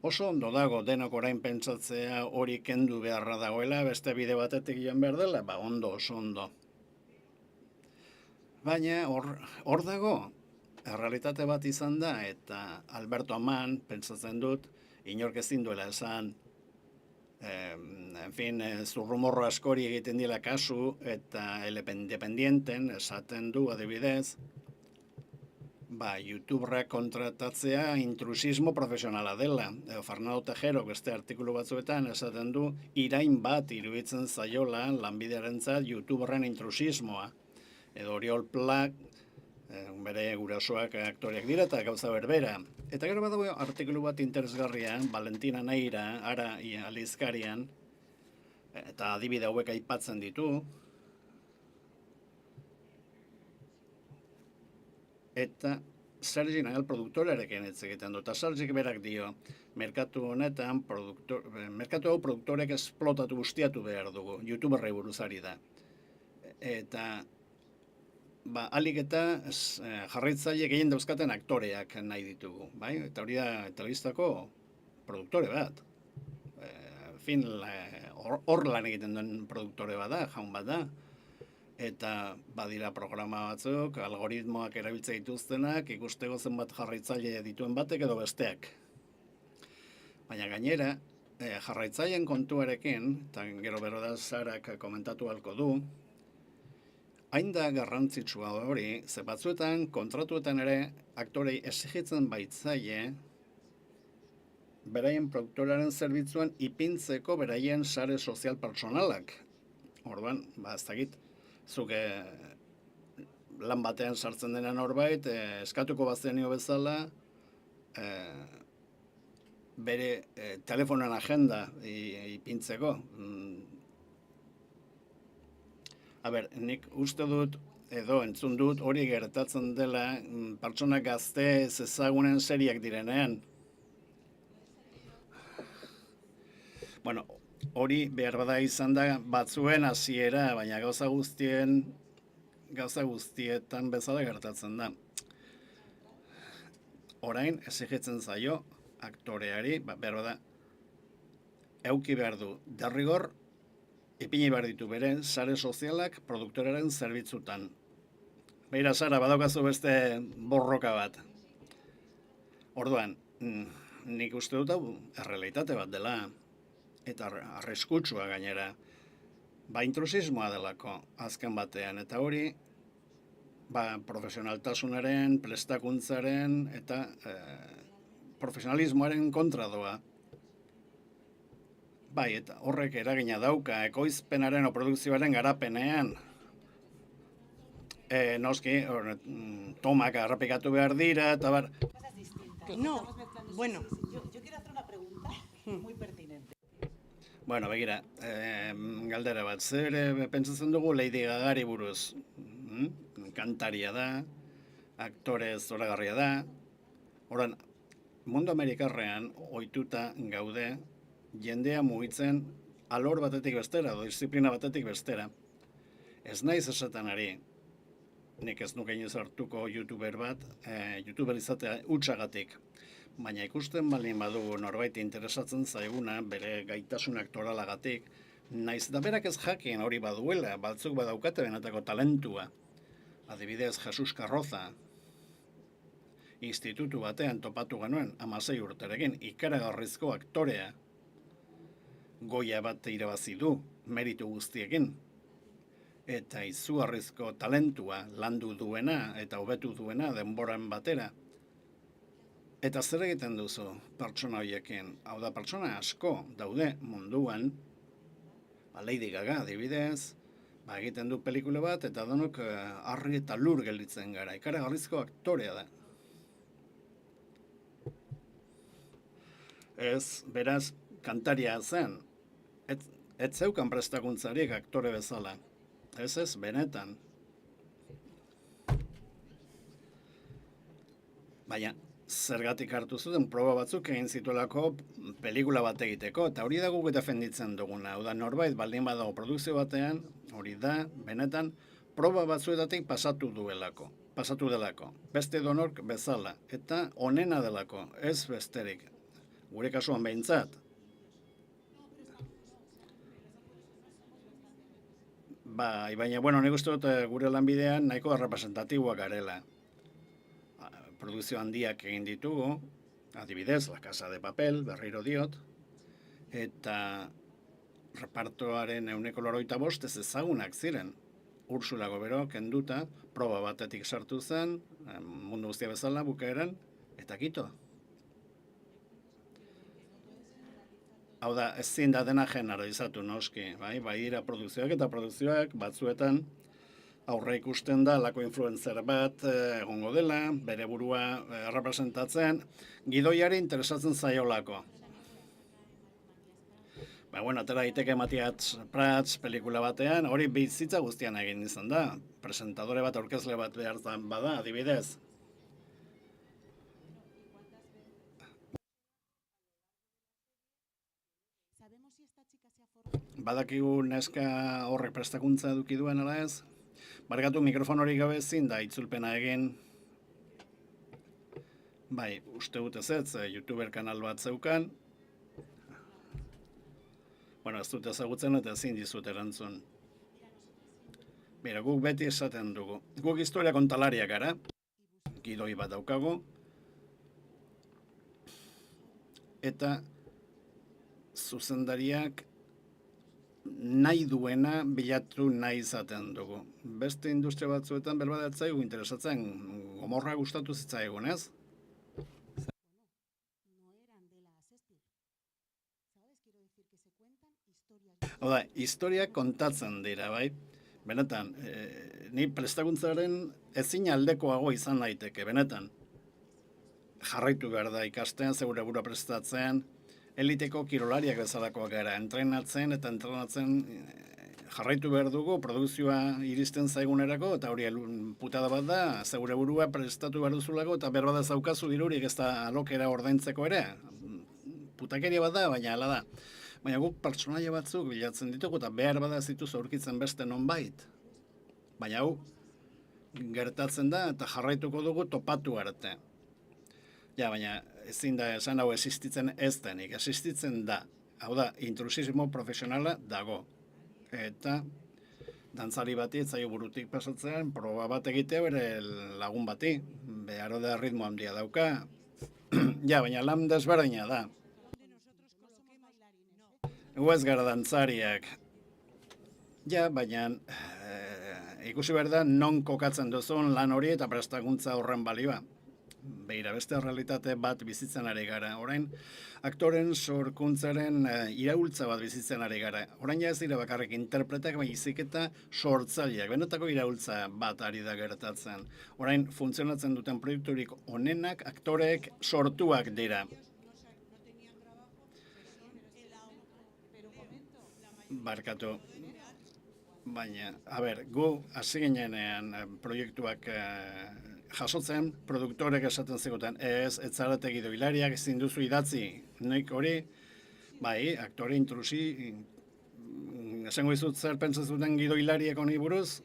B: Oso ondo dago denok orain pentsatzea hori kendu beharra dagoela, beste bide batetik joan behar dela, ondo, oso ondo. Baina hor dago, errealitate bat izan da, eta Alberto Aman, pentsatzen dut, inork ezin duela esan, zurrumorro askori egiten dila kasu, eta independienten esaten du, adibidez, YouTuberrak kontratatzea intrusismo profesionala dela. Fernando Tejero beste artikulu batzuetan esaten du, irain bat iruditzen zaiola lanbidearentzat YouTuberren intrusismoa. Edo Oriol Plak, bere gurasoak aktoreak dira eta gauza berbera. Eta gero badago artikulu bat interesgarria, Valentina Neira, Ara Alizkarian, eta adibide hauek aipatzen ditu. Eta Sergi Nagel produktorearekin hitz egiten du. Eta Sergik berak dio, merkatu honetan, merkatu hau produktorek esplotatu ustiatu behar dugu, YouTuberrei buruz ari da. Eta alik eta jarraitzaile gehien dauzkaten aktoreak nahi ditugu, bai? Eta hori da telebistako produktore bat. Hor lan egiten duen produktore bat da, jaun bat da. Eta badira programa batzuk, algoritmoak erabiltzen dituztenak, ikusteko zenbat jarraitzaile dituen batek edo besteak. Baina gainera, jarraitzaileen kontuarekin, eta gero bero da Sarak komentatu halko du, hain da garrantzitsua hori, ze batzuetan kontratuetan ere aktorei exigitzen baitzaile beraien produktoraren zerbitzuan ipintzeko beraien sare sozial pertsonalak. Orduan, ez dakit, zuke lan batean sartzen dena norbait, eskatuko bazenio bezala, bere telefonoen agenda ipintzeko. Nik uste dut, edo entzun dut, hori gertatzen dela pertsona gazte ez ezagunen seriak direnean. Hori behar bada izan da batzuen hasiera, baina gauza guztietan bezala gertatzen da. Orain, exigitzen zaio aktoreari, behar bada, euki behar du, derrigor, ipini behar ditu bere sare sozialak produktoraren zerbitzutan. Beira, Sara, badaukazu beste borroka bat. Orduan, nik uste dut hau errealitate bat dela, eta arriskutsua gainera. intrusismoa delako azken batean, eta hori profesionaltasunaren, prestakuntzaren eta profesionalismoaren kontra doa. Bai, eta horrek eragina dauka ekoizpenaren o produkzioaren garapenean. Noski, tomak errepikatu behar dira, eta bar...
C: No, bueno.
D: Yo quiero hacer una pregunta muy pertinente.
B: Bueno, begira, galdera bat, zer pentsatzen dugu Lady Gagari buruz. Kantaria da, aktore zoragarria da. Horan, mundu amerikarrean ohituta gaude, jendea mugitzen alor batetik bestera, edo disiplina batetik bestera. Ez naiz esaten ari, nik ez nuke inoiz hartuko youtuber bat, youtuber izatea hutsagatik. Baina ikusten baldin badugu norbait interesatzen zaiguna bere gaitasun aktoralagatik, naiz eta berak ez jakin hori baduela, batzuk badaukate benetako talentua. Adibidez, Jesus Carroza, institutu batean topatu genuen 16 urterekin, ikaragarrizko aktorea, Goya bat irabazi du, meritu guztiekin. Eta izugarrizko talentua landu duena eta hobetu duena denboran batera. Eta zer egiten duzu pertsona horiekin? Hau da, pertsona asko daude munduan, Lady Gaga adibidez, egiten du pelikula bat eta denok harri eta lur gelditzen gara. Ikaragarrizko aktorea da. Ez, beraz, kantaria zen. Ez zeukan prestakuntzarik aktore bezala. Ez, benetan. Baina, zergatik hartu zuten proba batzuk egin zituelako pelikula bat egiteko, eta hori da guk defenditzen duguna. Hau da, norbait baldin badago produkzio batean, hori da, benetan, proba batzuetatik pasatu delako. Beste donork bezala, eta onena delako, ez besterik. Gure kasuan behintzat. Baina, nik uste dut gure lanbidean nahiko representatiboak garela. Produkzio handiak egin ditugu, adibidez, La Casa de Papel, berriro diot, eta repartoaren 85% ez ezagunak ziren. Ursula Gobero kenduta, proba batetik sartu zen, mundu guztia bezala bukaeran, eta kito. Hau da, ezin da dena generalizatu noski, bai dira produkzioak eta produkzioak batzuetan aurre ikusten da lako influencer bat egongo dela, bere burua representatzen, gidoiari interesatzen zaiolako. Atera daiteke Matias Prats pelikula batean, hori bizitza guztian egin izan da. Presentadore bat, aurkezle bat behar bada, adibidez. Badakigu neska horrek prestakuntza eduki duen, ala ez? Barkatu, mikrofon hori gabe ezin da itzulpena egin. Bai, uste dut ez, youtuber kanal bat zeukan. Bueno, ez dut ezagutzen eta ezin dizut erantzun. Mira, guk beti esaten dugu. Guk historia kontalariak gara. Gidoi bat daukagu. Eta zuzendariak nahi duena bilatu nahi izaten dugu. Beste industria batzuetan berbadatzaigu interesatzen Gomorra gustatu zitzaigun, ez? Hau da, historiak kontatzen dira, bai? Benetan, ni prestakuntzaren ezin aldekoago izan daiteke, benetan. Jarraitu behar da ikasten, zeure burua prestatzen, eliteko kirolariak bezalakoak gara, entrenatzen eta entrenatzen jarraitu behar dugu, produkzioa iristen zaigunerako, eta hori putada bat da, zeure burua prestatu behar duzulako, eta behar bada zaukazu dirurik ez da alokera ordaintzeko ere. Putakeria bat da, baina hala da. Baina guk pertsonaia batzuk bilatzen ditugu, eta behar bada zituz aurkitzen beste nonbait. Baina hau gertatzen da, eta jarraituko dugu topatu arte. Ja, baina ezin da esan hau existitzen ez denik, existitzen da. Hau da, intrusismo profesionala dago. Eta dantzari bati ez zaio burutik pasatzean, proba bat egitea bere lagun bati. Beharo da ritmo handia dauka. Ja, baina lan desberdina da. Gu ez gara dantzariak. Ja, baina ikusi behar da non kokatzen duzun lan hori eta prestakuntza horren balioa. Beira, beste realitate bat bizitzen ari gara. Orain, aktoren sorkuntzaren iraultza bat bizitzen ari gara. Orain ja ez dira bakarrik interpretak, baizik eta sortzaileak. Benetako iraultza bat ari da gertatzen. Orain, funtzionatzen duten proiekturik onenak aktoreek sortuak dira. Barkatu. Baina, gu hasi ginenean proiektuak jasotzen, produktorek esaten ziguten, ez zarete gidoilariak, ezin duzu idatzi, nik hori, bai, aktore intrusi, esango izut zer pentsatzen zuten gidoilariek honi buruz,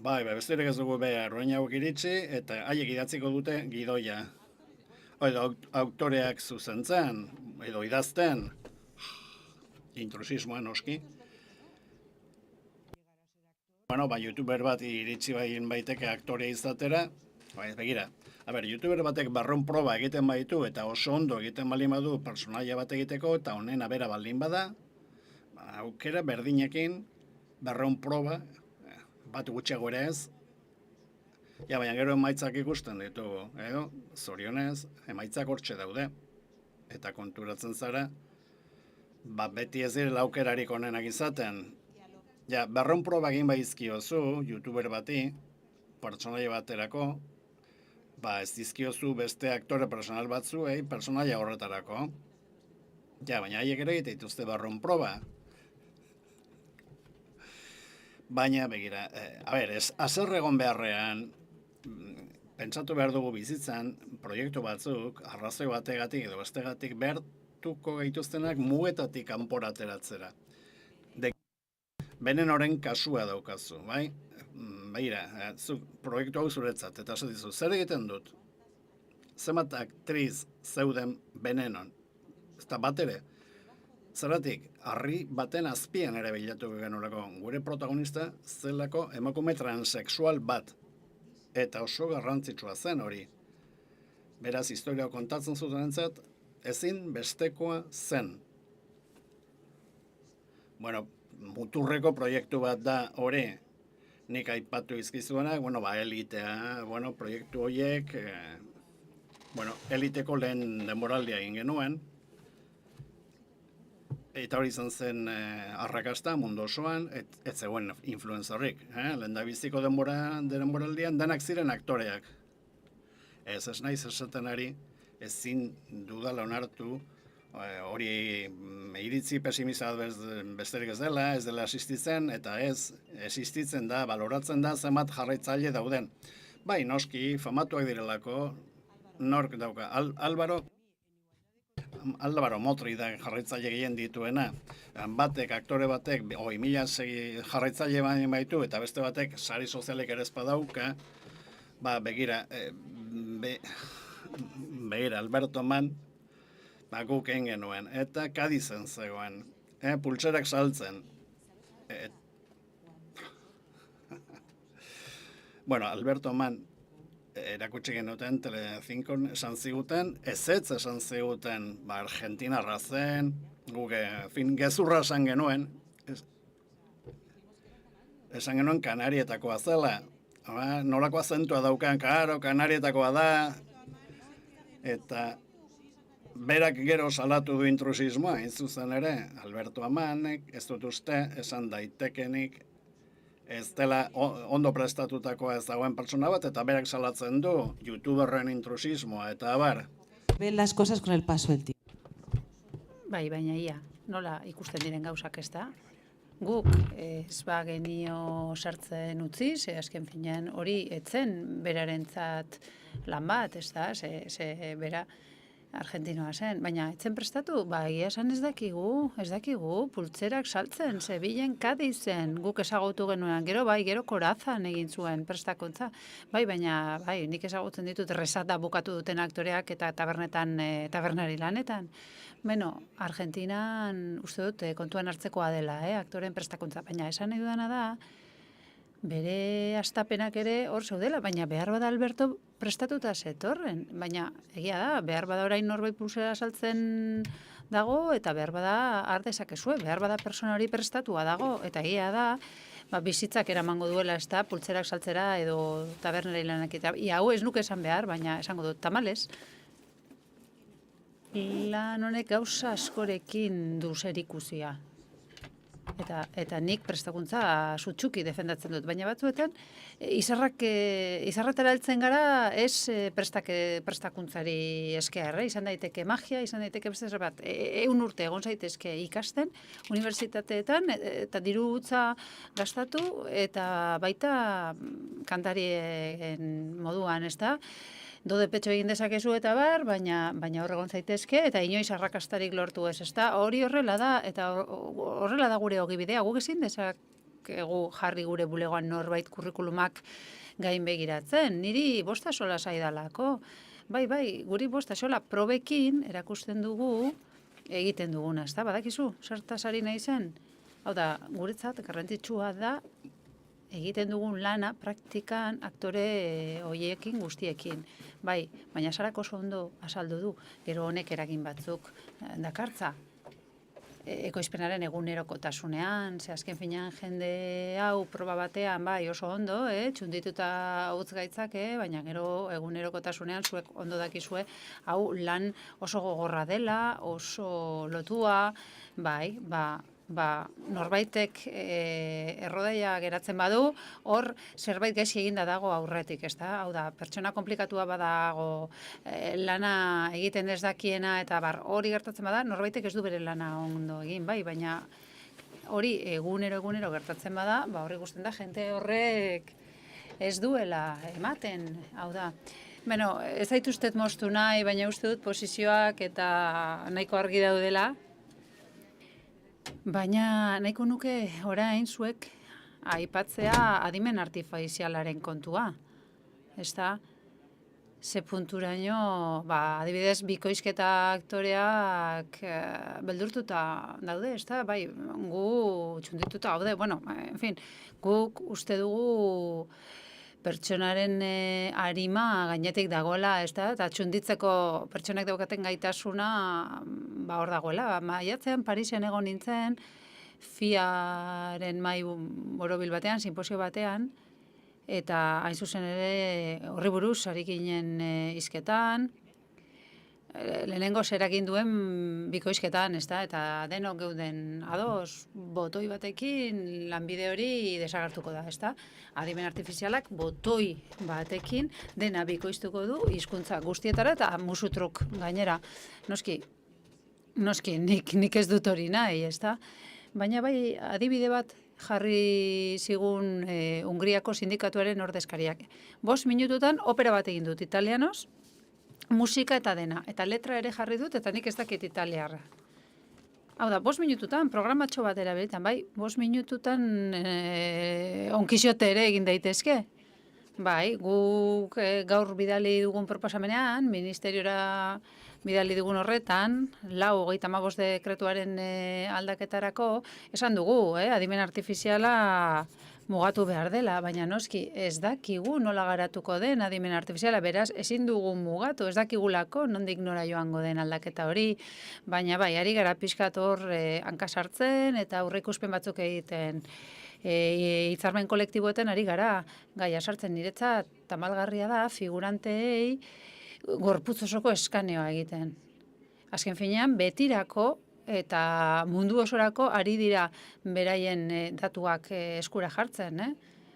B: bai, besterik ez dugu behar, orain hauek iritsi, eta haiek idatziko dute gidoia. Edo aktoreak zuzentzen, edo idazten, intrusismoa noski. Bueno, youtuber bat iritsi baiteke aktore izatera, begira, youtuber batek barron proba egiten baitu eta oso ondo egiten baldin badu personaia bat egiteko eta honen abera baldin bada, aukera berdinekin barron proba, bat gutxiago ere ez, baina gero emaitzak ikusten ditugu, zorionez, emaitzak hortxe daude, eta konturatzen zara, beti ez direla aukerarik onenak izaten. Berron proba egin baizkiozu, youtuber bati, pertsonaia baterako, ez dizkiozu beste aktore personal batzuei, personaia horretarako. Baina haiek ere egite dituzte berron proba. Baina, begira, haser egon beharrean, pentsatu behar dugu bizitzan, proiektu batzuk, arrazoi bategatik edo bestegatik behartuko gaituztenak mugetatik kanpora ateratzera. Benen horren kasua daukazu, bai? Begira, proiektu hau zuretzat, eta esatizu, zer egiten dut? Zenbat aktriz zeuden benenon? Ez da bat ere. Zeratik, harri baten azpian ere bilatu genurako. Gure protagonista zelako emakume transexual bat. Eta oso garrantzitsua zen hori. Beraz, historia kontatzen zuten entzat, ezin bestekoa zen. Bueno, muturreko proiektu bat da hori, nik aipatu izkizuenak, elitea, proiektu horiek, eliteko lehen denboraldia egin genuen, eta hori izan zen arrakasta mundu osoan, ez zegoen influenzarrik, lehen da biziko denboraldian, denak ziren aktoreak. Ez naiz esaten ari, ezin dudala onartu, hori iritzi pesimista besterik ez dela existitzen, eta ez existitzen da, baloratzen da zenbat jarraitzaile dauden. Bai, noski, famatuak direlako, nork dauka, Álvaro Motri da jarraitzaile gehien dituena, aktore batek, 1000 jarraitzaile baino baitu, eta beste batek sari sozialek ere ez badauka, begira, Alberto Mann, guk egin genuen, eta Kadizen zegoen, pultserak saltzen. Alberto Mann erakutsi genuten Telezinkon esan ziguten, ezetz esan ziguten, Argentinarra zen, guk gezurra esan genuen, esan genuen Kanarietakoa zela, nolako azentua daukan, Kanarietakoa da, eta berak gero salatu du intrusismoa, zuzen ere, Alberto Mannek, ez dut uste, esan daitekenik, ez dela ondo prestatutakoa ez dagoen pertsona bat, eta berak salatzen du youtuberren intrusismoa, eta abar.
D: Ven las cosas con el paso del tiempo.
C: Bai, baina ia, nola ikusten diren gauzak ez da? Guk ez genio sartzen utzi, ze azken finean hori etzen berarentzat lan bat, ez da, ze bera argentinoa zen, baina etzen prestatu, egia esan ez dakigu, pultzerak saltzen, Sevillen, Kadizen, guk ezagutu genuen, gero Korazan egin zuen prestakuntza, baina nik ezagutzen ditut Resata bukatu duten aktoreak eta tabernari lanetan. Argentinan uste dut kontuan hartzekoa dela, aktoren prestakuntza, baina esan nahi dudana da, bere astapenak ere hor zaudela, baina behar bada Alberto prestatuta zetorren, baina egia da, behar bada orain norbait pulsera saltzen dago eta behar bada har dezakezue, behar bada pertsona hori prestatua dago eta egia da, bizitzak eramango duela, ez da, pultzerak saltzera edo tabernera ilanak eta hau ez nuke esan behar, baina esango dut, tamalez, lan honek gauza askorekin du zerikusia. Eta nik prestakuntza sutsuki defendatzen dut, baina batzuetan izarratara heltzen gara ez prestakuntzari esker, izan daiteke magia, izan daiteke beste bat, 100 urte egon zaitezke ikasten, unibertsitateetan, eta diru hutsa gastatu, eta baita kantarien moduan, ez da, dode petxo egin dezakezu eta bar, baina hor egon zaitezke, eta inoiz arrakastarik lortu ez, ezta? Hori horrela da, eta horrela da gure ogibidea, guk ezin dezakegu jarri gure bulegoan norbait kurrikulumak gain begiratzen. Niri bosta sola zaidalako. Bai, guri bosta sola probekin erakusten dugu egiten duguna, ezta? Badakizu, zertaz ari nahi zen? Hau da, guretzat garrantzitsua da egiten dugun lana praktikan aktore hoiekin guztiekin. Bai, baina Sarak oso ondo azaldu du, gero honek eragin batzuk dakartza. Ekoizpenaren egunerokotasunean, ze azken finean jende hau proba batean, bai oso ondo, txundituta utz gaitzake, baina gero egunerokotasunean zuek ondo dakizue, hau lan oso gogorra dela, oso lotua, bai, norbaitek errodaia geratzen badu, hor zerbait gaizki eginda dago aurretik, ez da? Hau da, pertsona konplikatua badago, lana egiten ez dakiena, eta hori gertatzen bada, norbaitek ez du bere lana ondo egin, bai, baina hori egunero gertatzen bada, hori ikusten da, jente horrek ez duela ematen, hau da. Beno, ez zaituztet moztu nahi, baina uste dut posizioak eta nahiko argi daudela, baina nahiko nuke orain zuek aipatzea adimen artifizialaren kontua. Ez da, ze punturaino, adibidez, bikoizketa aktoreak beldurtuta daude, ez da, bai, gu txundituta gaude, bueno, en fin, guk uste dugu pertsonaren arima gainetik dagoela, ez da, eta txunditzeko pertsonak daukaten gaitasuna hor dagoela. Maiatzean Parisen egon nintzen, FIAren mai borobil batean, sinposio batean, eta hain zuzen ere horri buruz ari ginen hizketan, lehenengo zeragin duen bikoizketan, ez da, eta denok geuden ados, botoi batekin lanbide hori desagertuko da, ez da. Adimen artifizialak botoi batekin dena bikoiztuko du hizkuntza guztietara eta musutruk gainera. Noski, nik ez dut hori nahi, ez da. Baina bai, adibide bat jarri zigun Hungriako sindikatuaren ordezkariak. 5 minututan opera bat egin dut italianoz, musika eta dena, eta letra ere jarri dut, eta nik ez dakit italiarra. Hau da, 5 minututan, programatxo bat erabilitan, bai, 5 minututan onkixote ere egin daitezke. Bai, guk gaur bidali dugun proposamenean, ministeriora bidali dugun horretan, 4/35 dekretuaren aldaketarako, esan dugu, adimen artifiziala mugatu behar dela, baina noski ez dakigu nola garatuko den adimen artifiziala, beraz ezin dugu mugatu, ez dakigulako nondik nora joango den aldaketa hori, baina bai, ari gara pixkat hor hankasartzen eta aurreikuspen batzuk egiten. Hitzarmen kolektiboetan ari gara, gaia sartzen niretzat tamalgarria da figuranteei gorputz osoko eskaneo egiten. Azken finean, betirako eta mundu osorako ari dira beraien datuak eskura jartzen,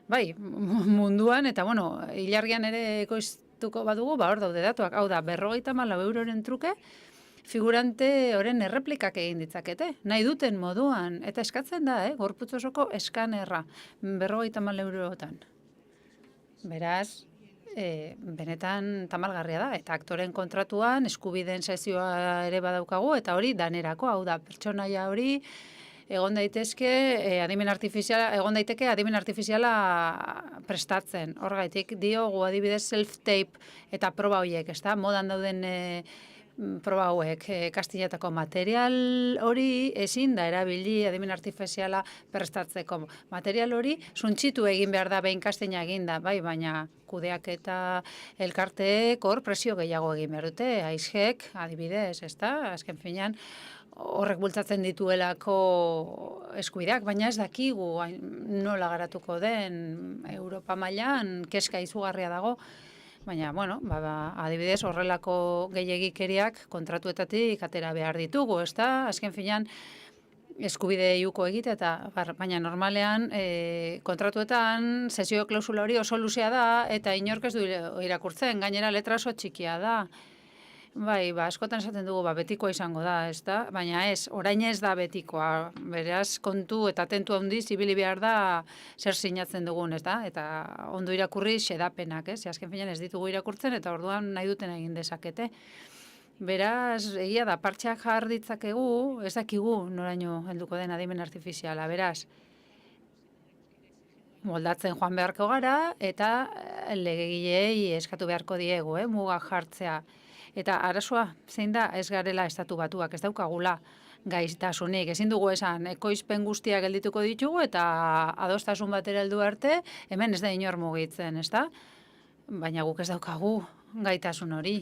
C: Bai, munduan, eta bueno, ilargian ere ekoiztuko badugu, hor daude datuak. Hau da, 54 euroren truke, figurante horren erreplikak egin ditzakete, nahi duten moduan, eta eskatzen da, gorputz osoko eskanerra, 54 eurotan. Beraz, benetan tamalgarria da, eta aktoren kontratuan eskubideen sezioa ere badaukagu, eta hori danerako, hau da, pertsonaia hori egon daiteke adimen artifiziala prestatzen. Horgaitik diogu adibidez self-tape eta proba horiek, ezta? Modan dauden proba hauek, kastillatako material hori ezin da erabili adimen artifiziala prestatzeko. Material hori suntxitu egin behar da behin kastina eginda, bai, baina kudeak eta elkarteek hor presio gehiago egin behar dute, aizhek adibidez, ezta? Azken finean, horrek bultzatzen dituelako eskubideak, baina ez dakigu nola garatuko den Europa mailan, kezka izugarria dago. Baina, bueno, adibidez, horrelako gehiegikeriak kontratuetatik atera behar ditugu, ezta? Azken finean, eskubide iuko egite eta baina normalean kontratuetan sesio klausula hori oso luzea da eta inork ez du irakurtzen, gainera letra oso txikia da. Bai, askotan esaten dugu betikoa izango da, ezta? Baina ez, orain ez da betikoa. Beraz, kontu eta tentu handiz ibili behar da zer sinatzen dugun, ezta? Eta ondo irakurri xedapenak, ez? Azken finean ez ditugu irakurtzen eta orduan nahi duten egin dezakete. Beraz, egia da, partxeak jar ditzakegu, ez dakigu noraino helduko den adimen artifiziala, beraz. Moldatzen joan beharko gara eta legegileei eskatu beharko diegu, mugak jartzea. Eta arazoa, zein da, ez garela estatu batuak, ez daukagula gaitasunik. Ezin dugu esan, ekoizpen guztiak geldituko ditugu eta adostasun batera heldu arte, hemen ez da inor mugitzen, ezta? Baina guk ez daukagu gaitasun hori.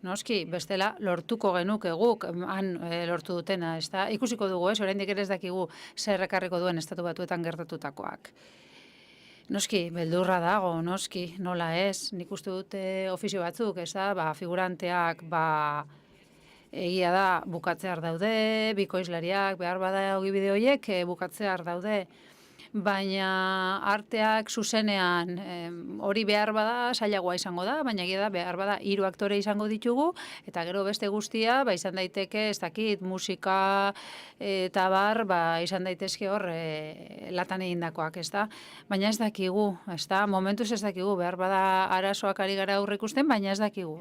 C: Noski, bestela lortuko genuke guk, han lortu dutena, ezta? Ikusiko dugu, oraindik ere ez dakigu zer ekarriko duen estatu batuetan gertatutakoak. Noski, beldurra dago, noski, nola ez. Nik uste dute ofizio batzuk, ez da, figuranteak, egia da, bukatzear daude, bikoizlariak, behar bada ogibide horiek bukatzear daude. Baina arteak zuzenean hori behar bada zailagoa izango da, baina egia da behar bada 3 aktore izango ditugu, eta gero beste guztia izan daiteke, ez dakit, musika eta izan daitezke hor latan egindakoak, ez da? Baina ez dakigu, ez da? Momentuz ez dakigu, behar bada arazoak ari gara aurreikusten, baina ez dakigu.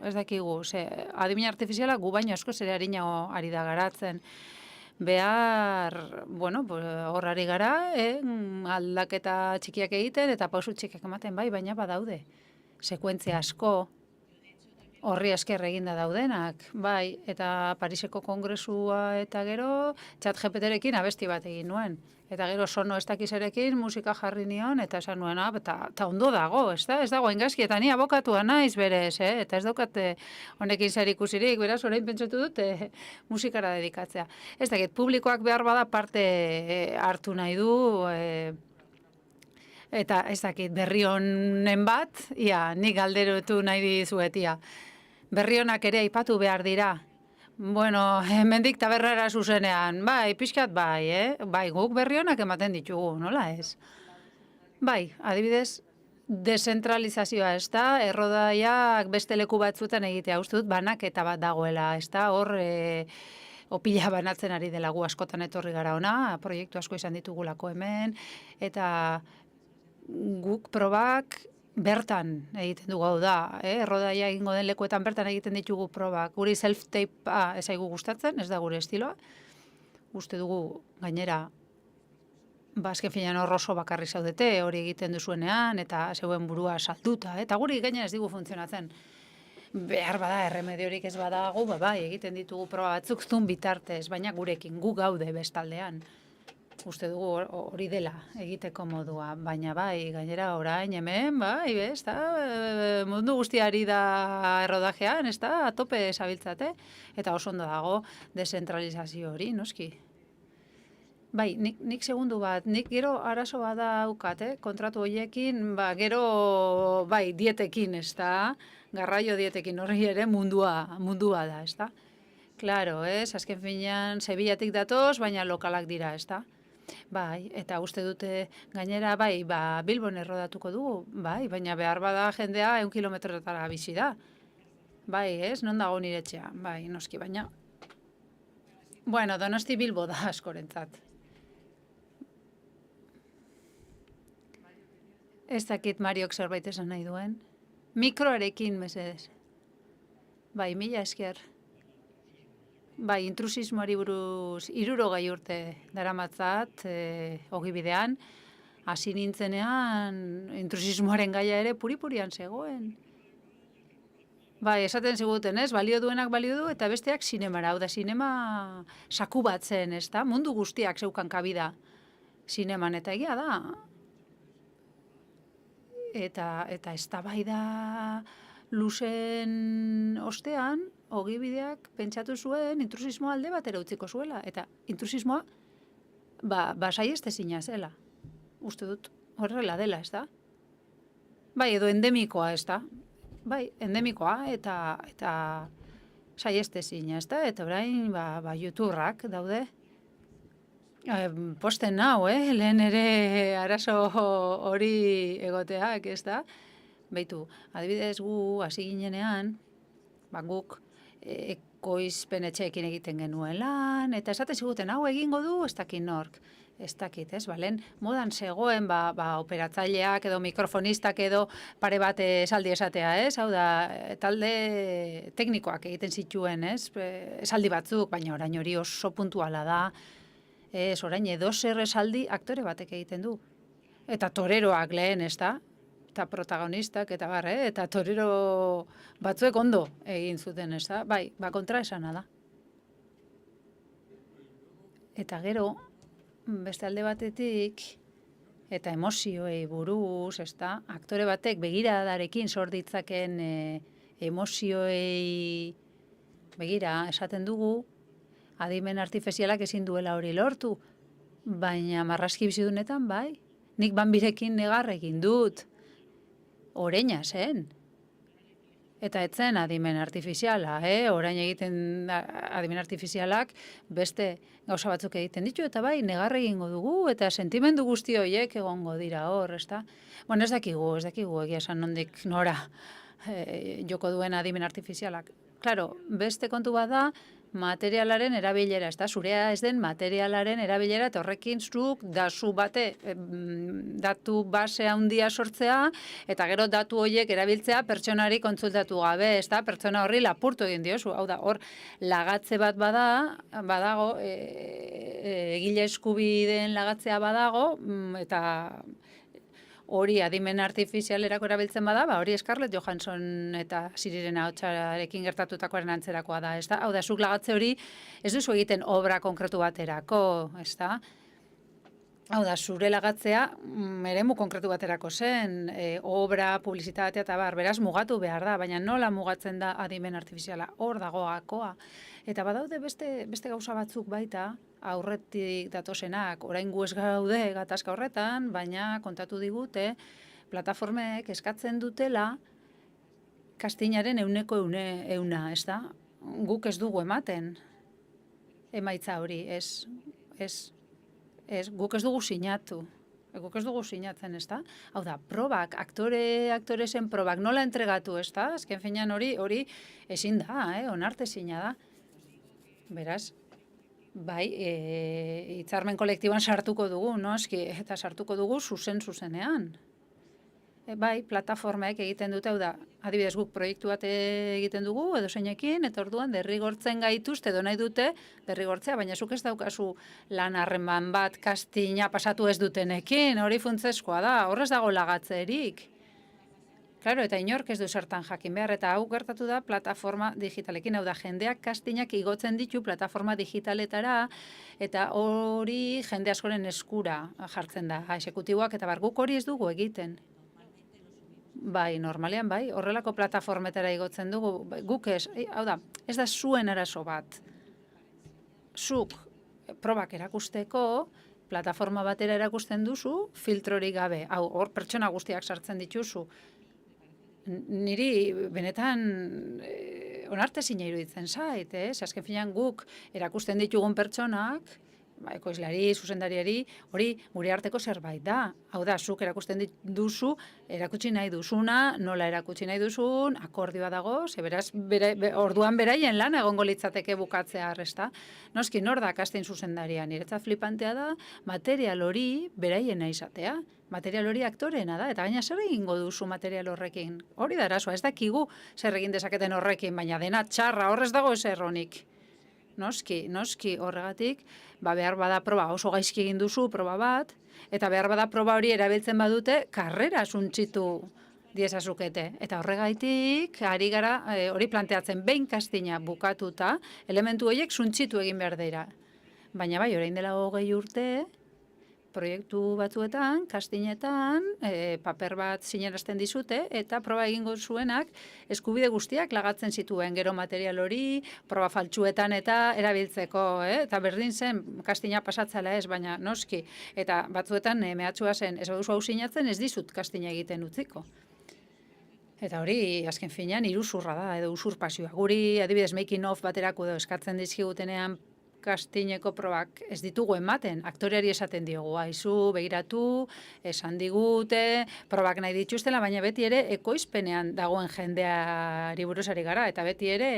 C: Adimen artifiziala gu baino asko zere harinago ari da garatzen. Behar, hor ari gara, aldaketa txikiak egiten eta pausu txikiak ematen baina badaude. Sekuentzia asko horri esker eginda daudenak, eta Pariseko kongresua eta gero ChatGPTrekin abesti bat egin nuen. Eta gero sono ez dakizerekin musika jarri nion, eta esan nuen, eta ondo dago, ez da? Ez dago engazki, eta ni abokatua naiz berez, eta ez daukate honekin zer ikusirik, beraz, orain pentsatu dut musikara dedikatzea. Ez dakit, publikoak behar bada parte hartu nahi du, eta ez dakit, berri honen bat, nik galderotu nahi dizuetia. Berri honak ere aipatu behar dira. Hemendik taberrara zuzenean, pixkat guk berri honak ematen ditugu, nola ez? Adibidez, desentralizazioa, ez da, errodaiak beste leku batzuetan egitea, uste dut, banaketa bat dagoela, ez da, hor opila banatzen ari dela gu askotan etorri gara ona, proiektu asko izan ditugulako hemen, eta guk probak bertan egiten dugu, hau da, errodaia egingo den lekuetan bertan egiten ditugu probak. Guri self-tape ez zaigu gustatzen, ez da gure estiloa. Uste dugu gainera, azken finean hor oso bakarri zaudete, hori egiten duzuenean, eta zeuen burua salduta, eta guri gainera ez digu funtzionatzen. Behar bada, erremediorik ez badago, egiten ditugu proba batzuk zun bitartez, baina gurekin, gu gaude bestaldean. Uste dugu hori dela egiteko modua, baina gainera orain hemen, ez da, mundu guztiari da errodajean, ez da, atope zabiltzate, eta oso ondo dago desentralizazio hori, noski. Nik segundu bat, nik gero arazo bat daukat, kontratu horiekin, gero, dietekin, ez da, garraio dietekin hori ere mundua da, ez da. Klaro, azken finean, Sevillatik datoz, baina lokalak dira, ez da. Eta uste dute gainera, Bilbon errodatuko dugu, baina behar bada jendea 1 kilometrotara bizi da. Non dago nire etxea, noski, baina. Donosti Bilbo da askorentzat. Ez dakit Mariok zerbait esan nahi duen. Mikroarekin, mesedez. Mila esker. Intrusismoari buruz 60 urte daramatzat, ogibidean, hasi nintzenean, intrusismoaren gaia ere puripurian zegoen. Esaten ziguten, balio duenak balio du, eta besteak sinemara, hau da, sinema saku bat zen, ez da? Mundu guztiak zeukan kabida sineman, eta egia da. Eta ez da luzen ostean, Ogibideak pentsatu zuen intrusismoa alde batera utziko zuela. Eta intrusismoa, saiestezina zela. Uste dut, horrela dela, ez da? Bai, edo endemikoa, ez da? Bai, endemikoa, eta saiestezina, ez da? Eta orain, YouTuberrak daude. Posten nau, lehen ere arazo hori egoteak, ez da? Beitu, adibidez gu hasi ginenean, guk ekoizpen etxeekin egiten genuen lan, eta esaten ziguten, hau egingo du, ez dakit nork. Ez dakit, ez, balen, modan zegoen, operatzaileak edo mikrofonistak edo pare bat esaldi esatea, ez? Hau da, talde teknikoak egiten zituen, ez? Esaldi batzuk, baina orain hori oso puntuala da. Ez, orain edo zer esaldi aktore batek egiten du. Eta toreroak lehen, ez da? Eta protagonistak, eta eta torero batzuek ondo egin zuten, ez da? Bai, kontra esana da. Eta gero, beste alde batetik, eta emozioei buruz, ez da? Aktore batek begiradarekin sor ditzaken emozioei begira esaten dugu, adimen artifizialak ezin duela hori lortu, baina marrazki bizidunetan, bai, nik banbirekin negar egin dut, oreina zen. Eta etzen adimen artifiziala, orain egiten adimen artifizialak beste gauza batzuk egiten ditu, eta bai, negar egingo dugu, eta sentimendu guzti horiek egongo dira hor, ez da? Bueno, ez dakigu, egia esan nondik nora joko duen adimen artifizialak. Claro, beste kontu bat da, materialaren erabilera, ez da, zurea ez den materialaren erabilera, eta horrekin zuk datu base handia sortzea, eta gero datu horiek erabiltzea pertsonari kontsultatu gabe, ez da, pertsona horri lapurtu egin diozu, hau da, hor lagatze bat badago, egile eskubideen lagatzea badago, eta hori adimen artifizialerako erabiltzen bada, hori Scarlett Johansson eta Siriren ahotsarekin gertatutakoaren antzerakoa da, ez da? Hau da, zuk lagatze hori ez duzu egiten obra konkretu baterako, ez da? Hau da, zure lagatzea eremu konkretu baterako zen, obra, publizitatea eta beraz mugatu behar da, baina nola mugatzen da adimen artifiziala, hor dago gakoa. Eta badaude beste gauza batzuk baita, aurretik datosenak, orain gu ez gaude gatazka horretan, baina kontatu digute, plataformek eskatzen dutela castingaren 100%, ez da? Guk ez dugu ematen emaitza hori, guk ez dugu sinatu. Guk ez dugu sinatzen, ez da? Hau da, probak, aktoresen probak, nola entregatu, ez da? Azken finean hori ezin da, onartezina da. Beraz, bai, hitzarmen kolektiboan sartuko dugu, noski, eta sartuko dugu zuzenean. Bai, plataformek egiten dute, hau da, adibidez guk proiektu bat egiten dugu, edo zeinekin, eta orduan derrigortzen gaituzte, edo nahi dute derrigortzea, baina zuk ez daukazu lan harreman bat castinga pasatu ez dutenekin, hori funtsezkoa da, horrez dago lagatzerik. Claro, eta inork ez du zertan jakin behar, eta hau gertatu da plataforma digitalekin, hau da, jendeak castingak igotzen ditu plataforma digitaletara, eta hori jende askoren eskura jartzen da, exekutiboak, eta guk hori ez dugu egiten. Bai, normalean, bai, horrelako plataformetara igotzen dugu, guk ez, hau da, ez da zuen arazo bat. Zuk probak erakusteko, plataforma batera erakusten duzu, filtrorik gabe, hau, hor pertsona guztiak sartzen dituzu, niri benetan onartezina iruditzen zait, azken finean guk erakusten ditugun pertsonak, ekoizlari, zuzendariari, hori gure arteko zerbait da. Hau da, zuk erakusten duzu, erakutsi nahi duzuna, nola erakutsi nahi duzun, akordioa dago, beraz, orduan beraien lan egongo litzateke bukatzea arresta. Noski, nor da casting zuzendaria, niretzat flipantea da, material hori beraiena izatea. Material hori aktoreena da, eta gaina zer egingo duzu material horrekin. Hori da arazoa, ez dakigu zer egin dezaketen horrekin, baina dena txarra, horrez dago ez erronik. Noski horregatik, behar bada proba, oso gaizki egin duzu proba bat, eta behar bada proba hori erabiltzen badute, karrera suntxitu diezazukete. Eta horregaitik, ari gara, hori planteatzen, behin castinga bukatuta, elementu horiek suntxitu egin behar dira. Baina bai, orain dela 20 urte, proiektu batzuetan, kastinetan, paper bat sinerazten dizute, eta proba egingo zuenak eskubide guztiak lagatzen zituen, gero material hori, proba faltsuetan eta erabiltzeko, eta berdin zen, kastina pasatzela ez, baina noski, eta batzuetan mehatxua zen, ez baduzu hau sinatzen, ez dizut kastina egiten utziko. Eta hori, azken finean, iruzurra da, edo usurpazioa. Guri, adibidez, making of baterako edo eskatzen dizkigutenean kastineko probak ez ditugu ematen, aktoreari esaten diogu, aizu, begiratu, esan digute, probak nahi dituztela, baina beti ere ekoizpenean dagoen jendeari buruzari gara, eta beti ere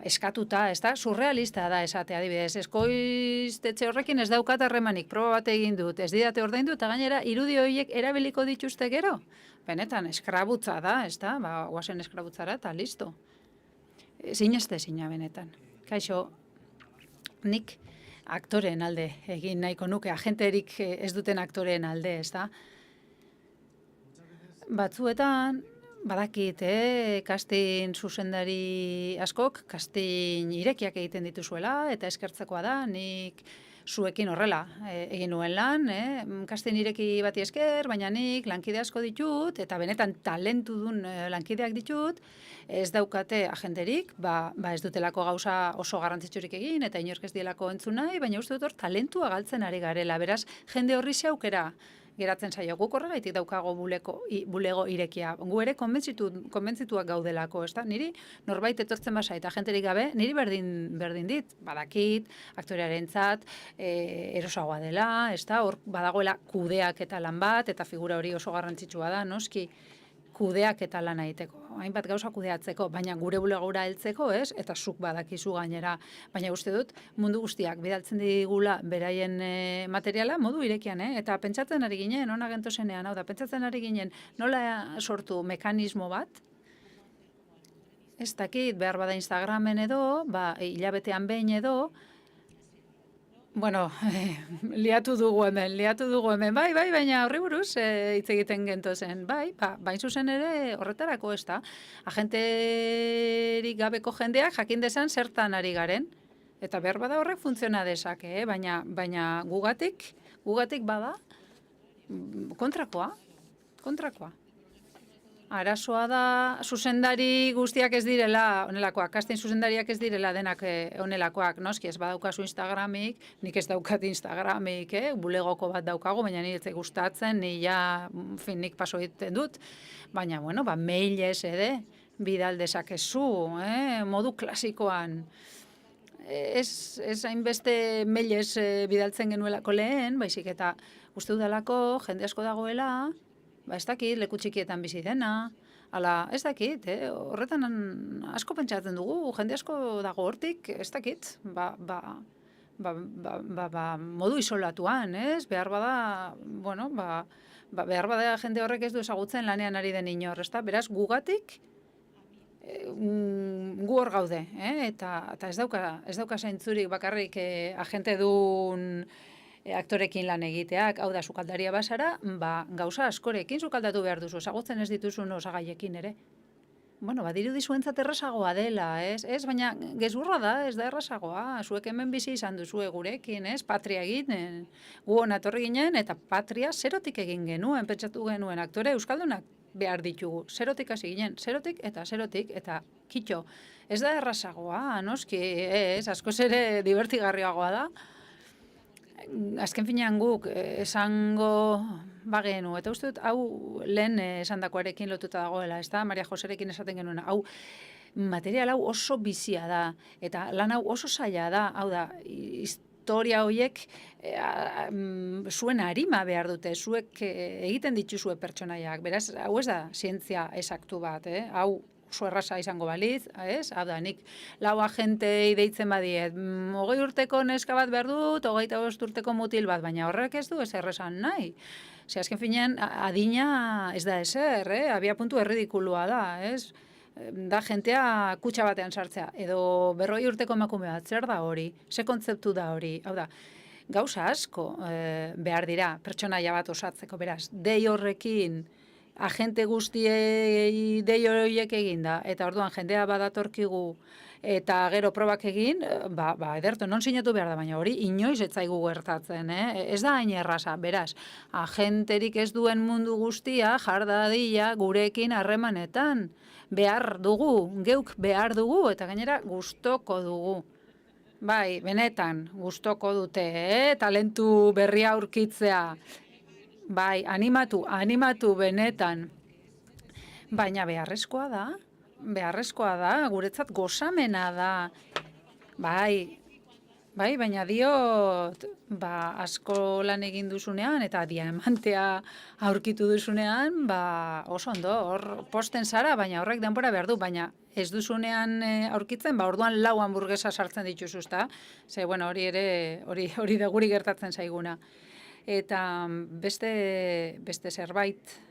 C: eskatuta, ez da, surrealista da esate, adibidez, eskoiztetxe horrekin ez daukat harremanik, proba bat egin dut, ez didate ordaindu, eta gainera irudi horiek erabiliko dituzte gero. Benetan, eskrabutza da, ez da, guazen eskrabutzara eta listo. Zinezte zina benetan. Kaixo, nik aktoreen alde egin nahiko nuke, agenterik ez duten aktoreen alde, ez da. Batzuetan, badakit, kastin zuzendari askok, kastin irekiak egiten dituzuela, eta eskertzekoa da, nik zuekin horrela egin nuen lan, kastin ireki bati esker, baina nik lankide asko ditut, eta benetan talentu dun lankideak ditut, ez daukate agenterik, ez dutelako gauza oso garrantzitsurik egin, eta inork ez dielako entzun nahi, baina uste dut hor talentua galtzen ari garela, beraz, jende horri aukera geratzen zaio, guk horregaitik daukago bulego irekia. Gu ere konbentzituak gaudelako, ez da? Niri norbait etortzen basa eta agenterik gabe, niri berdin dit, badakit, aktorearentzat, erosagoa dela, ez da? Hor badagoela kudeak eta lan bat, eta figura hori oso garrantzitsua da, noski, kudeak eta lan egiteko, hainbat gauza kudeatzeko, baina gure bulegora heltzeko, ez? Eta zuk badakizu gainera, baina uste dut mundu guztiak bidaltzen digula beraien materiala modu irekian, eta pentsatzen ari ginen, ona gentozenean, hau da, pentsatzen ari ginen nola sortu mekanismo bat, ez dakit, behar bada Instagramen edo, hilabetean behin edo, bueno, liatu dugu hemen, bai, baina horri buruz hitz egiten gentozen, bain zuzen ere horretarako ez da. Agenterik gabeko jendeak jakin dezan zertan ari garen, eta behar bada horrek funtziona dezake, baina gugatik bada kontrakoa. Arazoa da, zuzendari guztiak ez direla onelakoak, kastin zuzendariak ez direla denak onelakoak, noski ez badaukazu Instagramik, nik ez daukat Instagramik, bulegoko bat daukago, baina nire gustatzen, nik paso egiten dut, baina, mailez bidal dezakezu, modu klasikoan. Ez hainbeste mailez bidaltzen genuelako lehen, baizik eta uste dudalako jende asko dagoela, ez dakit, leku txikietan bizi dena, ez dakit, horretan asko pentsatzen dugu, jende asko dago hortik, ez dakit, modu isolatuan, ez? Behar bada, behar bada jende horrek ez du ezagutzen lanean ari den inor, ez da? Beraz, gugatik, gu hor gaude, eta ez dauka zaintzurik bakarrik agente dun aktorekin lan egiteak, hau da, sukaldaria basara, gauza askorekin sukaldatu behar duzu, ezagutzen ez dituzun osagaiekin ere. Dirudi zuentzat errazagoa dela, ez? Baina gezurra da, ez da errazagoa, zuek hemen bizi izan duzue gurekin, ez? Patria egin, gu hona etorri ginen, eta patria zerotik egin genuen, pentsatu genuen aktore euskaldunak behar ditugu, zerotik hasi ginen, zerotik, eta kitxo. Ez da errazagoa, noski, ez, askoz ere divertigarriagoa da. Azken finean guk esango bagenu, eta uste dut, hau lehen esandakoarekin lotuta dagoela, ez da, Maria Joserekin esaten genuen, hau material hau oso bizia da, eta lan hau oso zaila da, hau da, historia horiek zuen arima behar dute, zuek egiten dituzue pertsonaiak, beraz, hau ez da zientzia esaktu bat, hau oso erraza izango baliz, ez? Hau da, nik lau agentei deitzen badiet, 20 urteko neska bat behar dut, 25 urteko mutil bat, baina horrek ez du ez errezan nahi. Azken finean, adina ez da ezer, abia puntu erridikulua da, ez? Da jentea kutxa batean sartzea, edo 40 urteko emakume bat, zer da hori? Ze kontzeptu da hori? Hau da, gauza asko behar dira, pertsonaia bat osatzeko, beraz, dei horrekin, agente guztiei dei horiek eginda, eta orduan jendea badatorkigu eta gero probak egin, ederto, non sinatu behar da, baina hori inoiz ez zaigu gertatzen, ez da hain erraza, beraz, agenterik ez duen mundu guztia jar dadila gurekin harremanetan, behar dugu, geuk behar dugu, eta gainera gustoko dugu. Bai, benetan, gustoko dute, talentu berria aurkitzea. Bai, animatu benetan. Baina beharrezkoa da, guretzat gozamena da. Bai, baina diot, asko lan egin duzunean, eta diamantea aurkitu duzunean, oso ondo, hor posten zara, baina horrek denbora behar du, baina ez duzunean aurkitzen, orduan 4 hamburguesa sartzen dituzu, ezta? Ze, bueno, hori da guri gertatzen zaiguna. Eta beste zerbait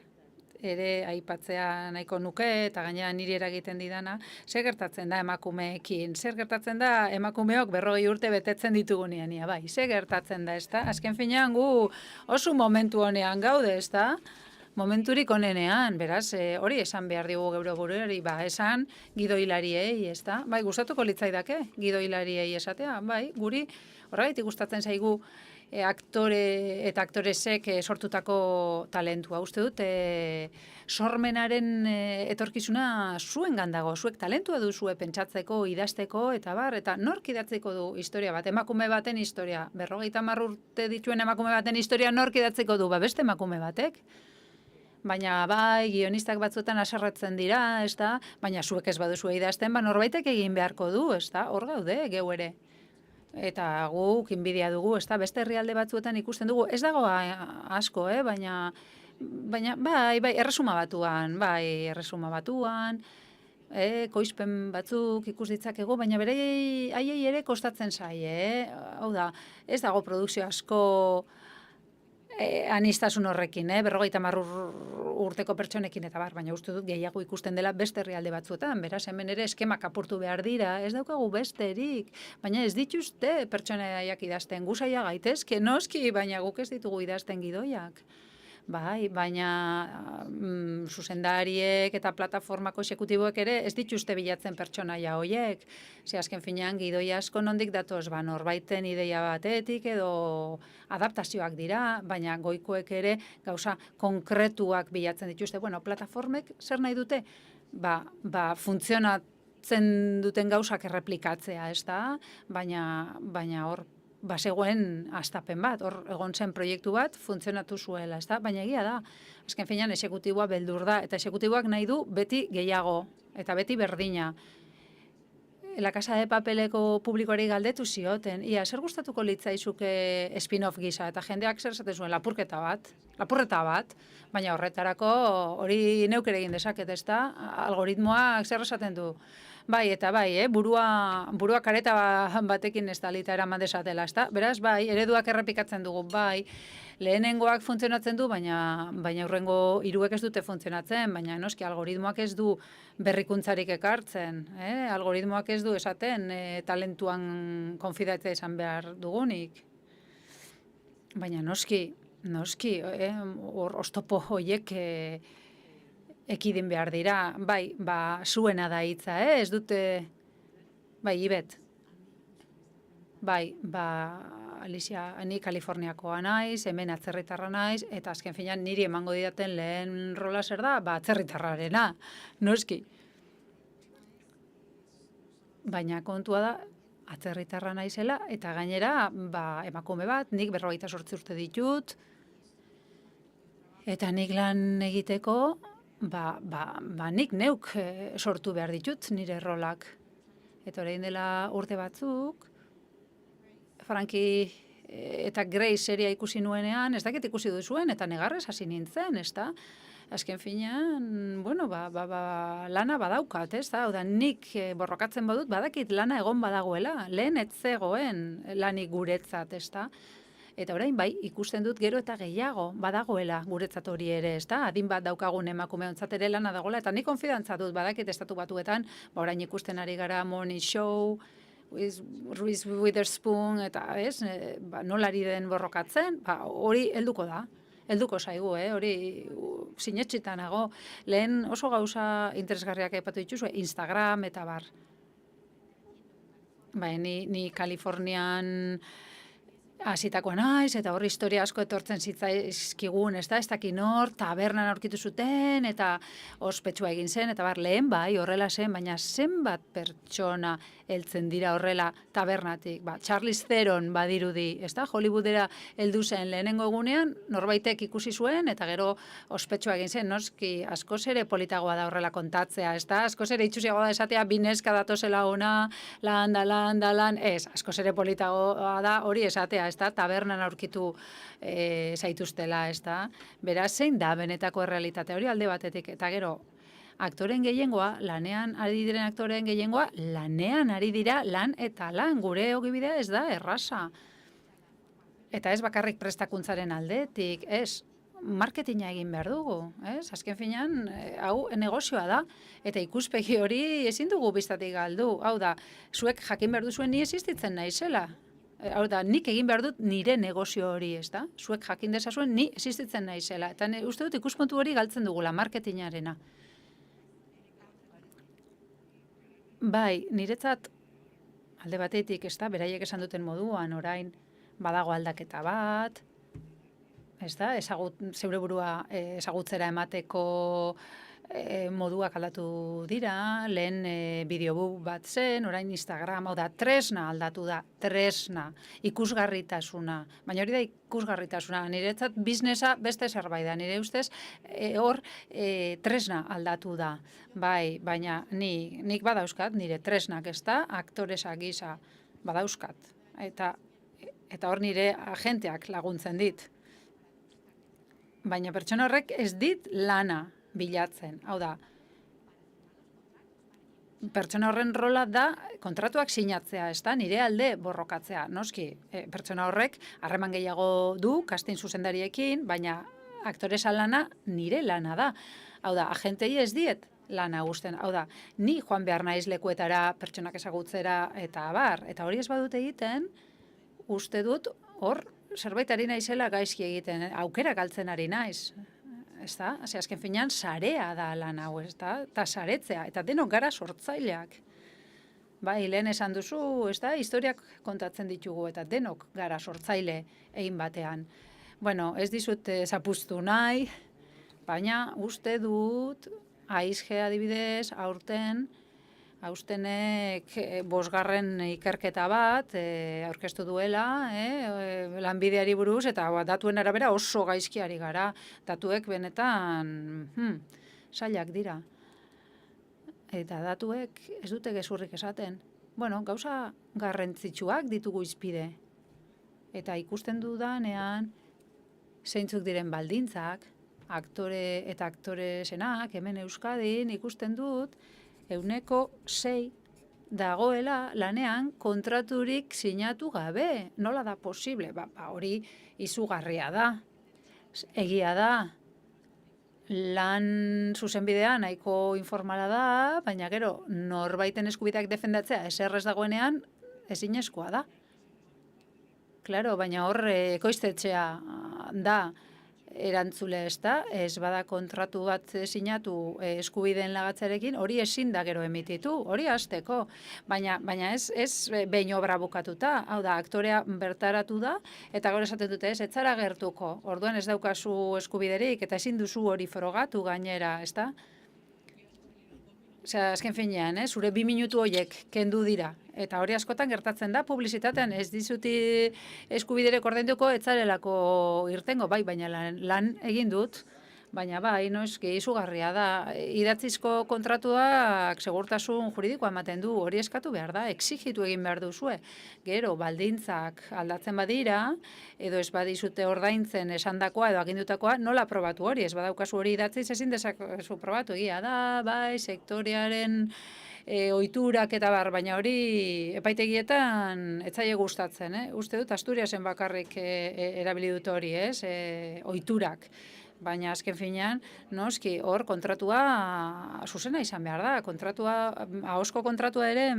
C: ere aipatzea nahiko nuke, eta gainera niri eragiten didana, zer gertatzen da emakumeekin, zer gertatzen da emakumeok 40 urte betetzen ditugunean, bai, zer gertatzen da, ezta? Azken finean gu oso momentu honean gaude, ezta? Momenturik onenean, beraz, hori esan behar digu geure buruari, esan gidoilariei, ezta? Bai, gustatuko litzaidake gidoilariei esatea, bai, guri horregaitik gustatzen zaigu aktore eta aktoresek sortutako talentua. Uste dut, sormenaren etorkizuna zuengan dago, zuek talentua duzue pentsatzeko, idazteko, eta nork idatzeko du historia bat, emakume baten historia, 50 urte dituen emakume baten historia nork idatzeko du, beste emakume batek. Baina bai, guionistak batzuetan haserretzen dira, ezta? Baina zuek ez baduzue idazten, norbaitek egin beharko du, ezta? Hor gaude, geu ere. Eta guk inbidia dugu, ezta? Beste herrialde batzuetan ikusten dugu, ez dago asko, baina bai, erresuma batuan, koizpen batzuk ikus ditzakegu, baina haiei ere kostatzen zaie, hau da, ez dago produkzio asko anistasun horrekin, 50 urteko pertsonekin eta baina uste dut gehiago ikusten dela beste herrialde batzuetan, beraz hemen ere eskemak apurtu behar dira, ez daukagu besterik, baina ez dituzte pertsonaiak idazten, guzaia gaitezke, noski, baina guk ez ditugu idazten gidoiak. Bai, baina zuzendariek eta plataformako exekutiboek ere ez dituzte bilatzen pertsonaia horiek. Ze azken finean gidoi asko nondik datoz, norbaiten ideia batetik edo adaptazioak dira, baina goikoek ere gauza konkretuak bilatzen dituzte. Bueno, plataformek zer nahi dute? Funtzionatzen duten gauzak erreplikatzea, ez da? Baina hor bazegoen astapen bat, hor egon zen proiektu bat, funtzionatu zuela, ezta? Baina egia da, azken finean exekutiboa beldur da, eta exekutiboak nahi du beti gehiago, eta beti berdina. La Casa de Papeleko publikoari galdetu zioten, zer gustatuko litzaizuke spin-off gisa, eta jendeak zer esaten zuen, lapurreta bat, baina horretarako hori neuk ere egin dezaket, ezta? Algoritmoak zer esaten du. Bai, eta bai, burua kareta batekin ez dalita eraman desatela, ezta? Beraz, bai, ereduak errepikatzen dugu, bai, lehenengoak funtzionatzen du, baina hurrengo 3 ez dute funtzionatzen, baina noski algoritmoak ez du berrikuntzarik ekartzen, algoritmoak ez du esaten talentuan konfidatzea izan behar dugunik. Baina noski, hor oztopo horiek ekidin behar dira, bai, zuena da hitza, ez dute, bai, Ibet, bai, Alicia, ni Kaliforniakoa naiz, hemen atzerritarra naiz, eta azken finean niri emango didaten lehen rola zer da, atzerritarrarena, noski. Baina kontua da, atzerritarra naizela, eta gainera, emakume bat, nik 48 urte ditut, eta nik lan egiteko, nik neuk sortu behar ditut nire rolak. Eta orain dela urte batzuk, Frankie eta Grace seria ikusi nuenean, ez dakit ikusi duzuen, eta negarrez hasi nintzen, ez da? Azken finean, lana badaukat, ez da? Oda, nik borrokatzen badut, badakit lana egon badagoela, lehen ez zegoen lanik guretzat, ez da? Eta orain bai, ikusten dut gero eta gehiago badagoela guretzat hori ere, ez da? Adin bat daukagun emakumeontzat ere lana dagoela, eta nik konfidantza dut badakit estatu batuetan, orain ikusten ari gara Morning Show, Reese Witherspoon, eta ez, nolari den borrokatzen, hori helduko da. Helduko zaigu, hori sinetxitan nago. Lehen oso gauza interesgarriak aipatu dituzue, Instagram eta bar. Bai, ni Kalifornian hasitakoa naiz, eta hor historia asko etortzen zitzaizkigun, ez dakit nor, tabernan aurkitu zuten, eta ospetsua egin zen, eta lehen bai, horrela zen, baina zenbat pertsona heltzen dira horrela tabernatik. Charlize Theron badirudi, ez da, Hollywoodera heldu zen lehenengo egunean, norbaitek ikusi zuen, eta gero ospetsua egin zen, noski, askoz ere politagoa da horrela kontatzea, ez da, askoz ere itxusiagoa da esatea, bineska datozela ona, lan, ez, askoz ere politagoa da hori esatea, ez da, tabernan aurkitu zaituztela, ez da. Beraz, zein da benetako errealitate hori alde batetik, eta gero, aktoren gehiengoa, lanean ari diren aktoren gehiengoa, lanean ari dira lan eta lan, gure ogibidea ez da erraza. Eta ez bakarrik prestakuntzaren aldetik, ez, marketinga egin behar dugu, ez? Azken finean, hau negozioa da, eta ikuspegi hori ezin dugu biztatik galdu. Hau da, zuek jakin behar duzuen ni existitzen naizela. Hau da, nik egin behar dut nire negozio hori, ez da? Zuek jakin dezazuen ni existitzen naizela. Eta uste dut ikuspuntu hori galtzen dugula, marketingarena. Bai, niretzat alde batetik, ez da, beraiek esan duten moduan, orain badago aldaketa bat, ez da, zeure burua ezagutzera emateko moduak aldatu dira, lehen bideobook bat zen, orain Instagram, hau da, tresna aldatu da, tresna, ikusgarritasuna, baina hori da ikusgarritasuna, niretzat biznesa beste zerbait da, nire ustez hor tresna aldatu da, bai, baina nik badauzkat, nire tresnak ez da, aktoresa gisa badauzkat, eta hor nire agenteak laguntzen dit. Baina pertsona horrek ez dit lana bilatzen. Hau da, pertsona horren rola da kontratuak sinatzea, ez da, nire alde borrokatzea. Noski, pertsona horrek harreman gehiago du, casting zuzendariekin, baina aktoresa lana nire lana da. Hau da, agentei ez diet lana gusten. Hau da, ni joan behar naiz lekuetara, pertsonak ezagutzera, eta abar. Eta hori ez badut egiten, uste dut, hor, zerbait ari naizela gaizki egiten, aukera galtzen ari naiz. Ez da? Azken finean, sarea da lan hau, ez da? Eta saretzea, eta denok gara sortzaileak. Bai, lehen esan duzu, ez da? Historiak kontatzen ditugu, eta denok gara sortzaile egin batean. Bueno, ez dizut zapuztu nahi, baina uste dut, aizge adibidez, Austenek 5. ikerketa bat aurkeztu duela, lanbideari buruz, eta datuen arabera oso gaizkiari gara. Datuek benetan zailak dira. Eta datuek ez dute gezurrik esaten. Bueno, gauza garrantzitsuak ditugu izpide. Eta ikusten dudanean, zeintzuk diren baldintzak, aktore eta aktoresenak, hemen Euskadin ikusten dut, 6% dagoela lanean kontraturik sinatu gabe. Nola da posible? Hori izugarria da. Egia da. Lan zuzenbidea nahiko informala da, baina gero norbaiten eskubideak defendatzea ezer ez dagoenean ezinezkoa da. Claro, baina hor ekoiztetxea da erantzule, ez da, ez bada kontratu bat sinatu eskubideen lagatzarekin, hori ezin da gero emititu, hori hasteko. Baina ez behin obra bukatuta, hau da, aktorea bertaratu da, eta gero esaten dute ez zara gertuko, orduan ez daukazu eskubiderik, eta ezin duzu hori frogatu gainera, ez da? Osea, azken finean, zure 2 minutu horiek kendu dira. Eta hori askotan gertatzen da, publizitatean ez dizuti eskubiderek ordainduko etzarelako irtengo, bai, baina lan egin dut. Baina bai, noizki izugarria da. Idatzizko kontratuak segurtasun juridikoa ematen du, hori eskatu behar da, exigitu egin behar duzue. Gero, baldintzak aldatzen badira, edo ez badizute ordaintzen esandakoa edo agindutakoa, nola probatu hori? Ez badaukazu hori idatziz ezin dezakezu probatu egia da, bai, sektorearen ohiturak eta bar, baina hori epaitegietan etzaile gustatzen, Uste dut Asturiasen bakarrik erabili dut hori, ohiturak. Baina azken finean, noski, hor kontratua zuzena izan behar da. Kontratua, ahozko kontratua ere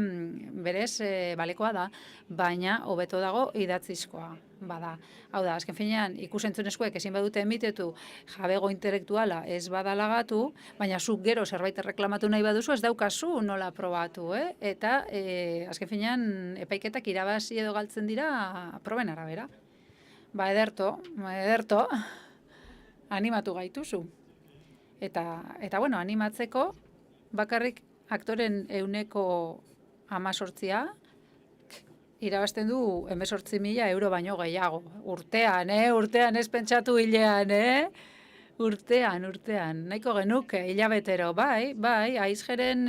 C: berez balekoa da, baina hobeto dago idatzizkoa. bada. Hau da, azken finean, ikusentzunezkoek ezin badute emitetu jabego intelektuala ez badalagatu, baina zuk gero zerbait reklamatu nahi baduzu ez daukazu nola probatu, Eta azken finean epaiketak irabazi edo galtzen dira proben arabera. Ba, ederto, animatu gaituzu. Eta bueno, animatzeko bakarrik aktoren 18% irabazten du 18.000 euro baino gehiago. Urtean ez pentsatu hilean, Urtean, nahiko genuke, hilabetero, bai, aizgeren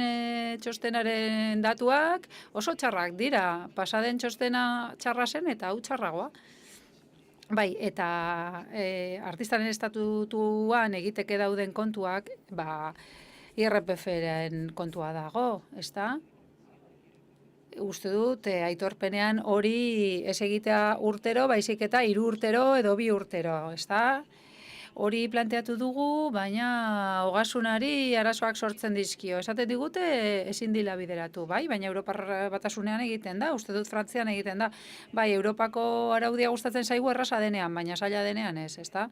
C: txostenaren datuak oso txarrak dira. Pasaden txostena txarra zen eta hau txarragoa. Bai, eta artistaren estatutuan egiteke dauden kontuak, IRPF-ren kontua dago, ezta? Uste dut, aitorpenean hori ez egitea urtero, baizik eta 3 urtero edo 2 urtero, ezta? Hori planteatu dugu, baina ogasunari arazoak sortzen dizkio. Esaten digute ezin dila bideratu, bai? Baina Europar Batasunean egiten da, uste dut Frantzian egiten da. Bai, Europako araudia gustatzen zaigu erraza denean, baina zaila denean ez, ezta?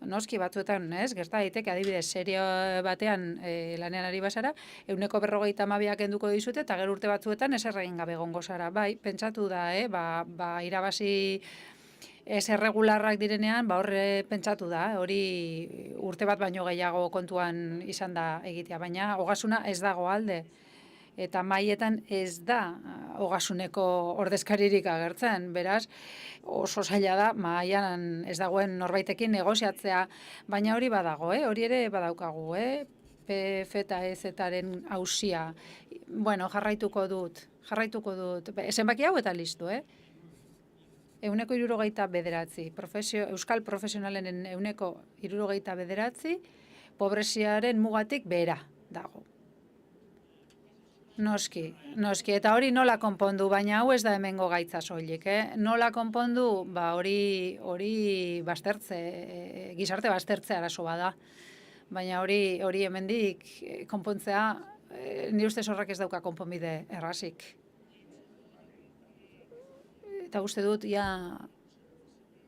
C: Noski batzuetan, ez? Gerta daiteke, adibidez, serio batean lanean ari bazara, 152 kenduko dizute, eta gero urte batzuetan ez erregin gabe egongo zara. Bai, pentsatu da, irabazi ez erregularrak direnean, horre pentsatu da, hori urte bat baino gehiago kontuan izan da egitea, baina ogasuna ez dago alde. Eta maietan ez da ogasuneko ordezkaririk agertzen, beraz, oso zaila da, maian ez dagoen norbaitekin negoziatzea, baina hori badago, hori ere badaukagu, PF eta EZ-aren auzia. Bueno, jarraituko dut, zenbaki hau eta listu, 169, euskal profesionalen 169, pobreziaren mugatik behera dago. Noski, eta hori nola konpondu, baina hau ez da hemengo gaitza soilik, Nola konpondu, hori baztertze, gizarte baztertze arazo bada. Baina hori hemendik konpontzea, nire ustez horrek ez dauka konponbide errazik. Eta uste dut,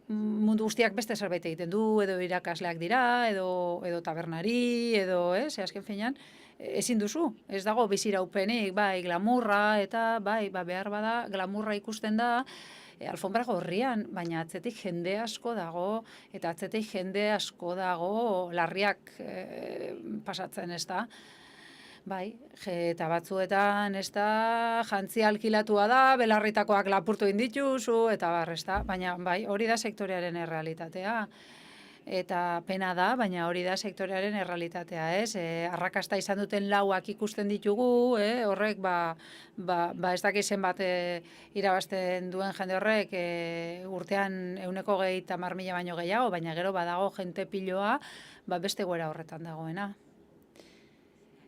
C: mundu guztiak beste zerbait egiten du, edo irakasleak dira, edo tabernari, edo, azken finean, ezin duzu, ez dago biziraupenik, bai, glamurra, eta bai, behar bada, glamurra ikusten da, alfombra gorrian, baina atzetik jende asko dago, eta atzetik jende asko dago larriak pasatzen, ez da. Bai, eta batzuetan, ez da, jantzia alkilatua da, belarritakoak lapurtu indituzu, eta ez da, baina bai, hori da sektorearen errealitatea. Eta pena da, baina hori da sektorearen errealitatea, ez? Arrakasta izan duten lauak ikusten ditugu, horrek, ez dakizen bat irabazten duen jende horrek urtean 130.000 baino gehiago, baina gero badago jente piloa, beste goera horretan dagoena.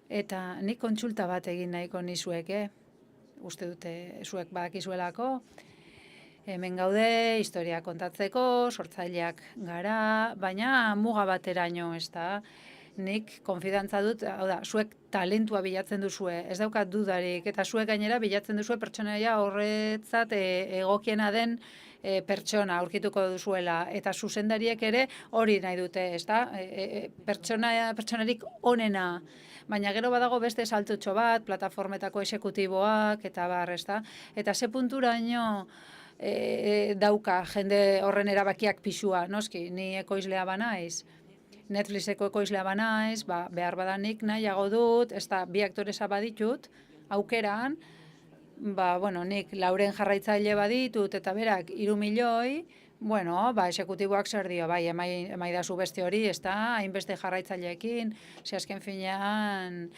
C: Eta nik kontsulta bat egin nahiko nizuek, uste dute zuek badakizuelako, hemen gaude, historia kontatzeko, sortzaileak gara, baina muga bateraino, ez da. Nik konfidantza dut, hau da, zuek talentua bilatzen duzue, ez daukat dudarik, eta zuek gainera bilatzen duzue pertsonaia horretzat egokiena den pertsona aurkituko duzuela, eta zuzendariek ere hori nahi dute, ez da, pertsonarik onena, baina gero badago beste saltutxo bat, plataformetako exekutiboak, eta ez da, eta ze punturaino dauka jende horren erabakiak pisua, noski, ni ekoizlea banaiz, Netflixeko ekoizlea banaiz, behar badanik nahiago dut, ez da, 2 aktoresa baditut, aukeran, nik lauren jarraitzaile baditut, eta berak 3 milioi, esekutiboak zer dio, emaidazu beste hori, ez da, hainbeste jarraitzaileekin, azken finean,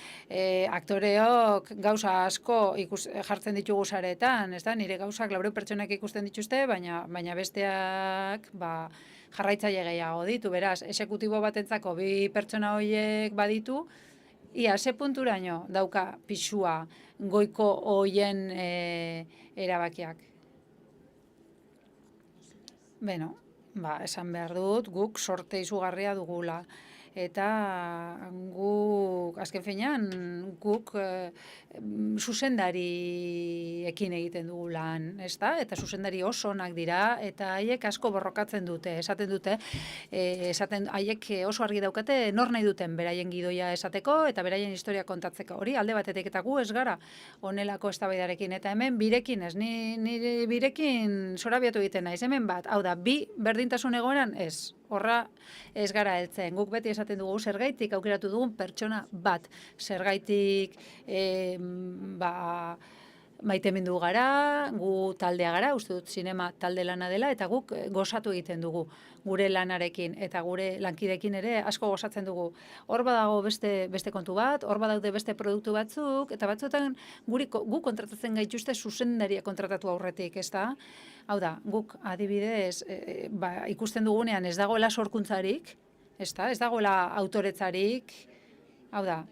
C: aktoreok gauza asko jartzen ditugu saretan, ez da, nire gauzak 400 pertsonak ikusten dituzte, baina besteak, jarraitzaile gehiago ditu, beraz, esekutibo batentzako 2 pertsona horiek baditu, ia, ze punturaino dauka pisua goiko horien erabakiak. Beno, esan behar dut, guk sorte izugarria dugula. Eta guk azken finean guk zuzendariekin egiten dugu lan, ezta? Eta zuzendari oso onak dira, eta haiek asko borrokatzen dute, esaten dute, haiek oso argi daukate nor nahi duten beraien gidoia esateko eta beraien historia kontatzeko. Hori alde batetik, eta gu ez gara honelako eztabaidarekin, eta hemen birekin ez, ni birekin zorabiatu egiten naiz, hemen bat, hau da, bi berdintasun egoeran ez. Horra ez gara heltzen. Guk beti esaten dugu zergaitik aukeratu dugun pertsona bat. Zergaitik maitemindu gara, gu taldea gara, uste dut zinema talde lana dela, eta guk gozatu egiten dugu gure lanarekin, eta gure lankidekin ere asko gozatzen dugu. Hor badago beste kontu bat, hor badaude beste produktu batzuk, eta batzuetan gu kontratatzen gaituzte zuzendaria kontratatu aurretik, ez da? Hau da, guk adibidez ikusten dugunean ez dagoela sorkuntzarik, ez dagoela autoretzarik, hau da,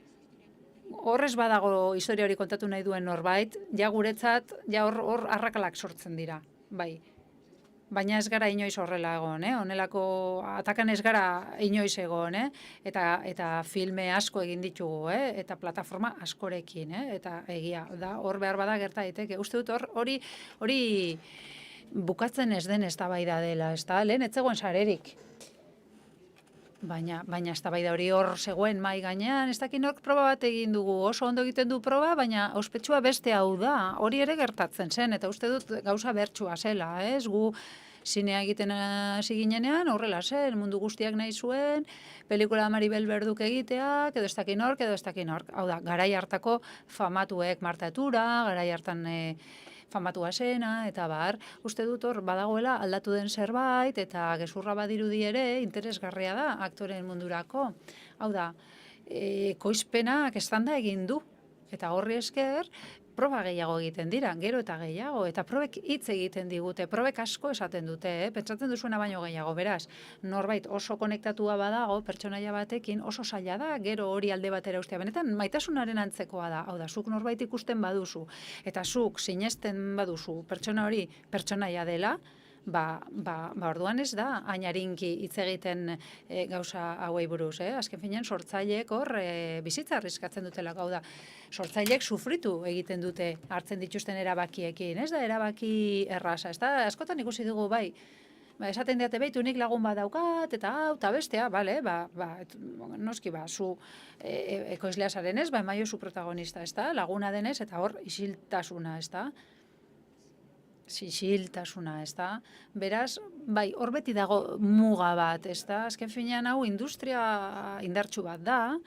C: horrez badago historia hori kontatu nahi duen norbait, ja guretzat, ja hor arrakalak sortzen dira, bai. Baina ez gara inoiz horrela egon, honelako atakan ez gara inoiz egon, eta filme asko egin ditugu, eta plataforma askorekin, eta egia, da, hor behar bada gerta daiteke. Uste dut hori bukatzen ez den eztabaida dela, ez da, lehen ez zegoen sarerik. Baina eztabaida hori hor zegoen mahai gainean, ez dakit nork proba bat egin dugu, oso ondo egiten du proba, baina ospetsua beste hau da, hori ere gertatzen zen, eta uste dut gauza bertsua zela, ez? Gu zinea egiten hasi ginenean, horrela zen, mundu guztiak nahi zuen, pelikula Maribel Verduk egiteak, edo ez dakit nork, hau da, garai hartako famatuek Marta Etura, garai hartan famatua zena, eta uste dut hor badagoela aldatu den zerbait, eta gezurra badirudi ere interesgarria da aktoreen mundurako. Hau da, ekoizpenak estanda egin du, eta horri esker, proba gehiago egiten dira, gero eta gehiago, eta probek hitz egiten digute, probek asko esaten dute, pentsatzen duzuena baino gehiago, beraz, norbait oso konektatua badago, pertsonaia batekin oso zaila da, gero hori alde batera ustea, benetan maitasunaren antzekoa da, hau da, zuk norbait ikusten baduzu, eta zuk sinesten baduzu pertsona hori pertsonaia dela, orduan ez da, ainarinki hitz egiten gauza hauei buruz, azken finean sortzaileek hor bizitza arriskatzen dutela, hau da, sortzaileek sufritu egiten dute hartzen dituzten erabakiekin, ez da erabaki erraza, ez da, askotan ikusi dugu bai, esaten diate behitu nik lagun bat daukat, eta hau, eta bestea, bale, noski, zu ekoizlea zaren ez, emaio zu protagonista, ez da, laguna denez, eta hor isiltasuna, ez da, sisiltasuna, ez da? Beraz, bai, hor beti dago muga bat, ez da? Azken finean hau industria indartsu bat da,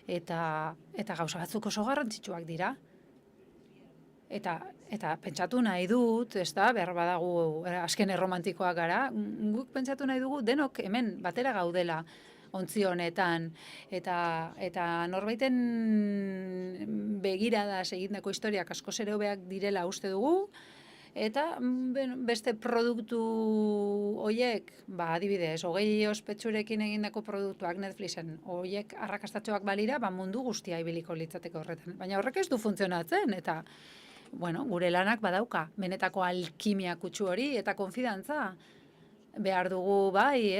C: eta gauza batzuk oso garrantzitsuak dira. Eta pentsatu nahi dut, ez da, behar badagu azken erromantikoak gara, guk pentsatu nahi dugu denok hemen batera gaudela ontzi honetan, eta norbaiten begiradaz egindako historiak askoz ere hobeak direla uste dugu, eta beste produktu horiek, adibidez, 20 ospetsurekin egindako produktuak Netflixen, horiek arrakastatxoak balira, mundu guztia ibiliko litzateke horretan. Baina horrek ez du funtzionatzen, eta gure lanak badauka, benetako alkimia kutsu hori, eta konfidantza. Behar dugu,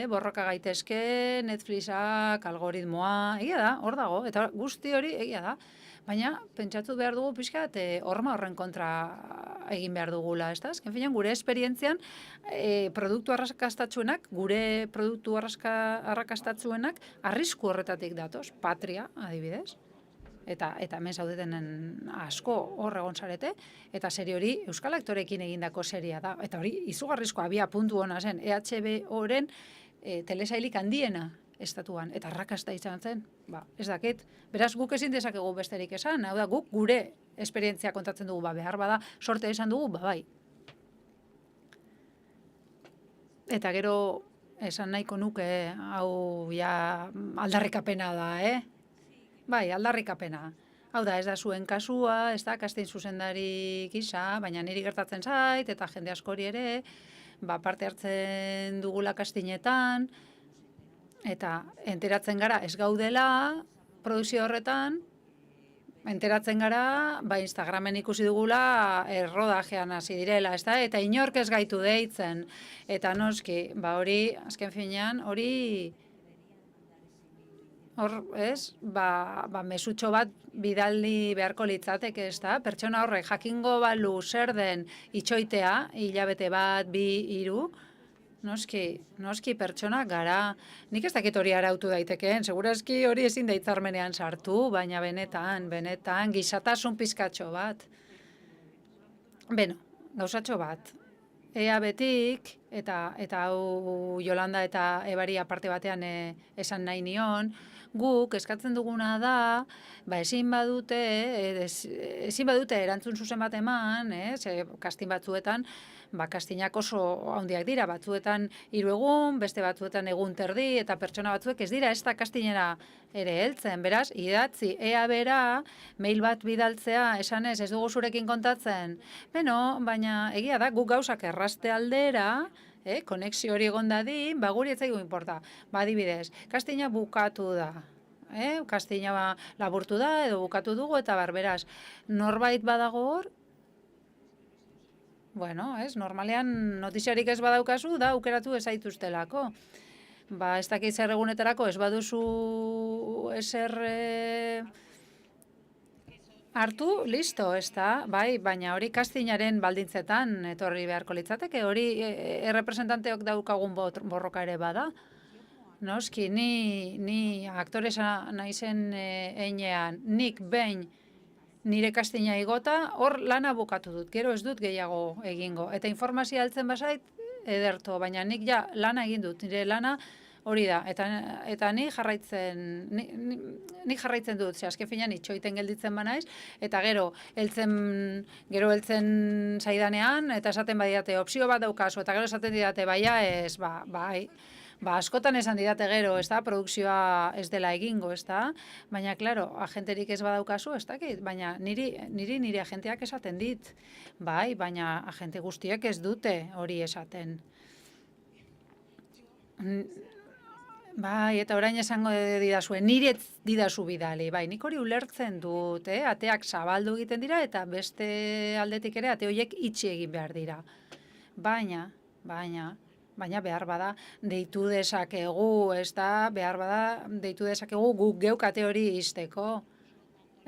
C: borroka gaitezke, Netflixak, algoritmoa, egia da, hor dago, eta guzti hori egia da. Baina, pentsatu behar dugu pixkat, horma horren kontra egin behar dugula, ez da? Azken finean, gure esperientzian, produktu arrakastatzuenak, gure produktu arrakastatzuenak, arrisku horretatik datoz, Patria, adibidez. Eta hemen zaudetenen asko hor egon zarete, eta serie hori Euskal Aktorekin egindako seria da. Eta hori, izugarrizko abia puntu hona zen, EHB-oren telesailik handiena estatuan, eta arrakasta izan zen, ez dakit. Beraz, guk ezin dezakegu besterik esan, hau da, guk gure esperientzia kontatzen dugu, behar bada, sorte esan dugu, bai. Eta gero, esan nahiko nuke, hau ja aldarrikapena da, Bai, aldarrikapena. Hau da, ez da zuen kasua, ez da kastin zuzendari gisa, baina niri gertatzen zait, eta jende askori ere, parte hartzen dugula kastinetan, eta enteratzen gara ez gaudela, produkzio horretan, enteratzen gara, Instagramen ikusi dugula errodajean hasi direla, ez da, eta inork ez gaitu deitzen, eta noski, hori, azken finean, hori hor, ez, mesutxo bat bidaldi beharko litzateke, ez da? Pertsona horrek jakingo balu zer den itxoitea, hilabete bat, 2, 3, noski pertsona gara. Nik ez dakit hori arautu daitekeen, segurazki hori ezin da hitzarmenean sartu, baina benetan, gizatasun pizkatxo bat. Beno, gauzatxo bat. Ea betik, eta hau Jolanda eta Ebari aparte batean esan nahi nion, guk eskatzen duguna da, ezin badute erantzun zuzen bat eman, kastin batzuetan, kastinak oso handiak dira, batzuetan 3 egun, beste batzuetan egun terdi, eta pertsona batzuek ez dira ez da kastinera ere heltzen. Beraz, idatzi, ea bera, mail bat bidaltzea, esanez ez dugu zurekin kontatzen. Beno, baina egia da, guk gauzak erraste aldera, konexio hori egon dadin, guri ez zaigu inporta. Adibidez, kastina bukatu da. Kastina laburtu da, edo bukatu dugu, eta beraz, norbait badago hor, bueno, normalean notiziarik ez badaukazu, da aukeratu ez zaituztelako. Ez dakit zer egunetarako ez baduzu ezer hartu, listo, ez da, baina hori kastinaren baldintzetan etorri beharko litzateke, hori errepresentanteok daukagun borroka ere bada. Noski, ni aktoresa naizen einean, nik behin nire kastina igota, hor lana bukatu dut, gero ez dut gehiago egingo. Eta informazioa heltzen bazait, ederto, baina nik ja lana egin dut, nire lana hori da. Eta ni jarraitzen dut, ze azken finean itxoiten gelditzen banaiz, eta gero heltzen zaidanean, eta esaten badiate opzio bat daukazu, eta gero esaten didate baia ez, askotan esan didate gero, ez da, produkzioa ez dela egingo, ez da, baina, klaro, agenterik ez badaukazu, ez dakit, baina nire agenteak esaten dit, baina agente guztiek ez dute hori esaten. Eta orain esango didazue, nire didazu bidali, nik hori ulertzen dut, ateak zabaldu egiten dira, eta beste aldetik ere, ate horiek itxi egin behar dira. Baina behar bada deitu dezakegu, behar bada deitu dezakegu guk geuk ate hori izteko.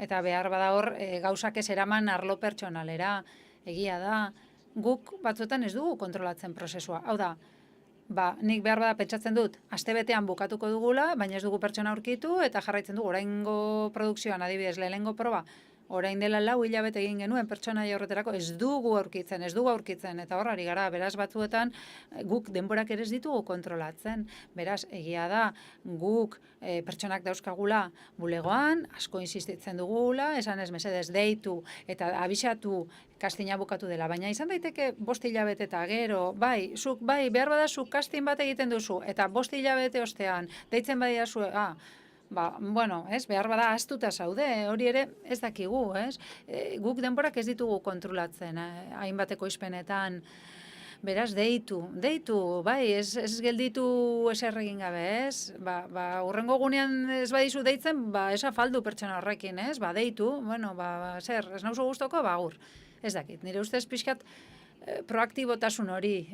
C: Eta behar bada hor gauzak ez eraman arlo pertsonalera. Egia da, guk batzuetan ez dugu kontrolatzen prozesua. Hau da, nik behar bada pentsatzen dut, astebetean bukatuko dugula, baina ez dugu pertsona aurkitu, eta jarraitzen dugu, oraingo produkzioan adibidez lehenengo proba, orain dela 4 hilabete egin genuen pertsonaia horretarako, ez dugu aurkitzen, eta horrari gara, beraz batzuetan guk denborak ere ez ditugu kontrolatzen. Beraz, egia da, guk pertsonak dauzkagula bulegoan, asko insistitzen dugula, esan ez mesedez deitu eta abisatu kastina bukatu dela, baina izan daiteke 5 hilabete eta gero, behar bada zuk kastin bat egiten duzu, eta 5 hilabete ostean, deitzen badia zu, behar bada ahaztuta zaude, hori ere ez dakigu, guk denborak ez ditugu kontrolatzen, hainbateko izpenetan, beraz, deitu, ez gelditu eser egin gabe, hurrengo gunean ez badizu deitzen, ez afaldu pertsona horrekin, deitu, ez nauzu gustoko, gur, ez dakit, nire ustez pixkat proaktibotasun hori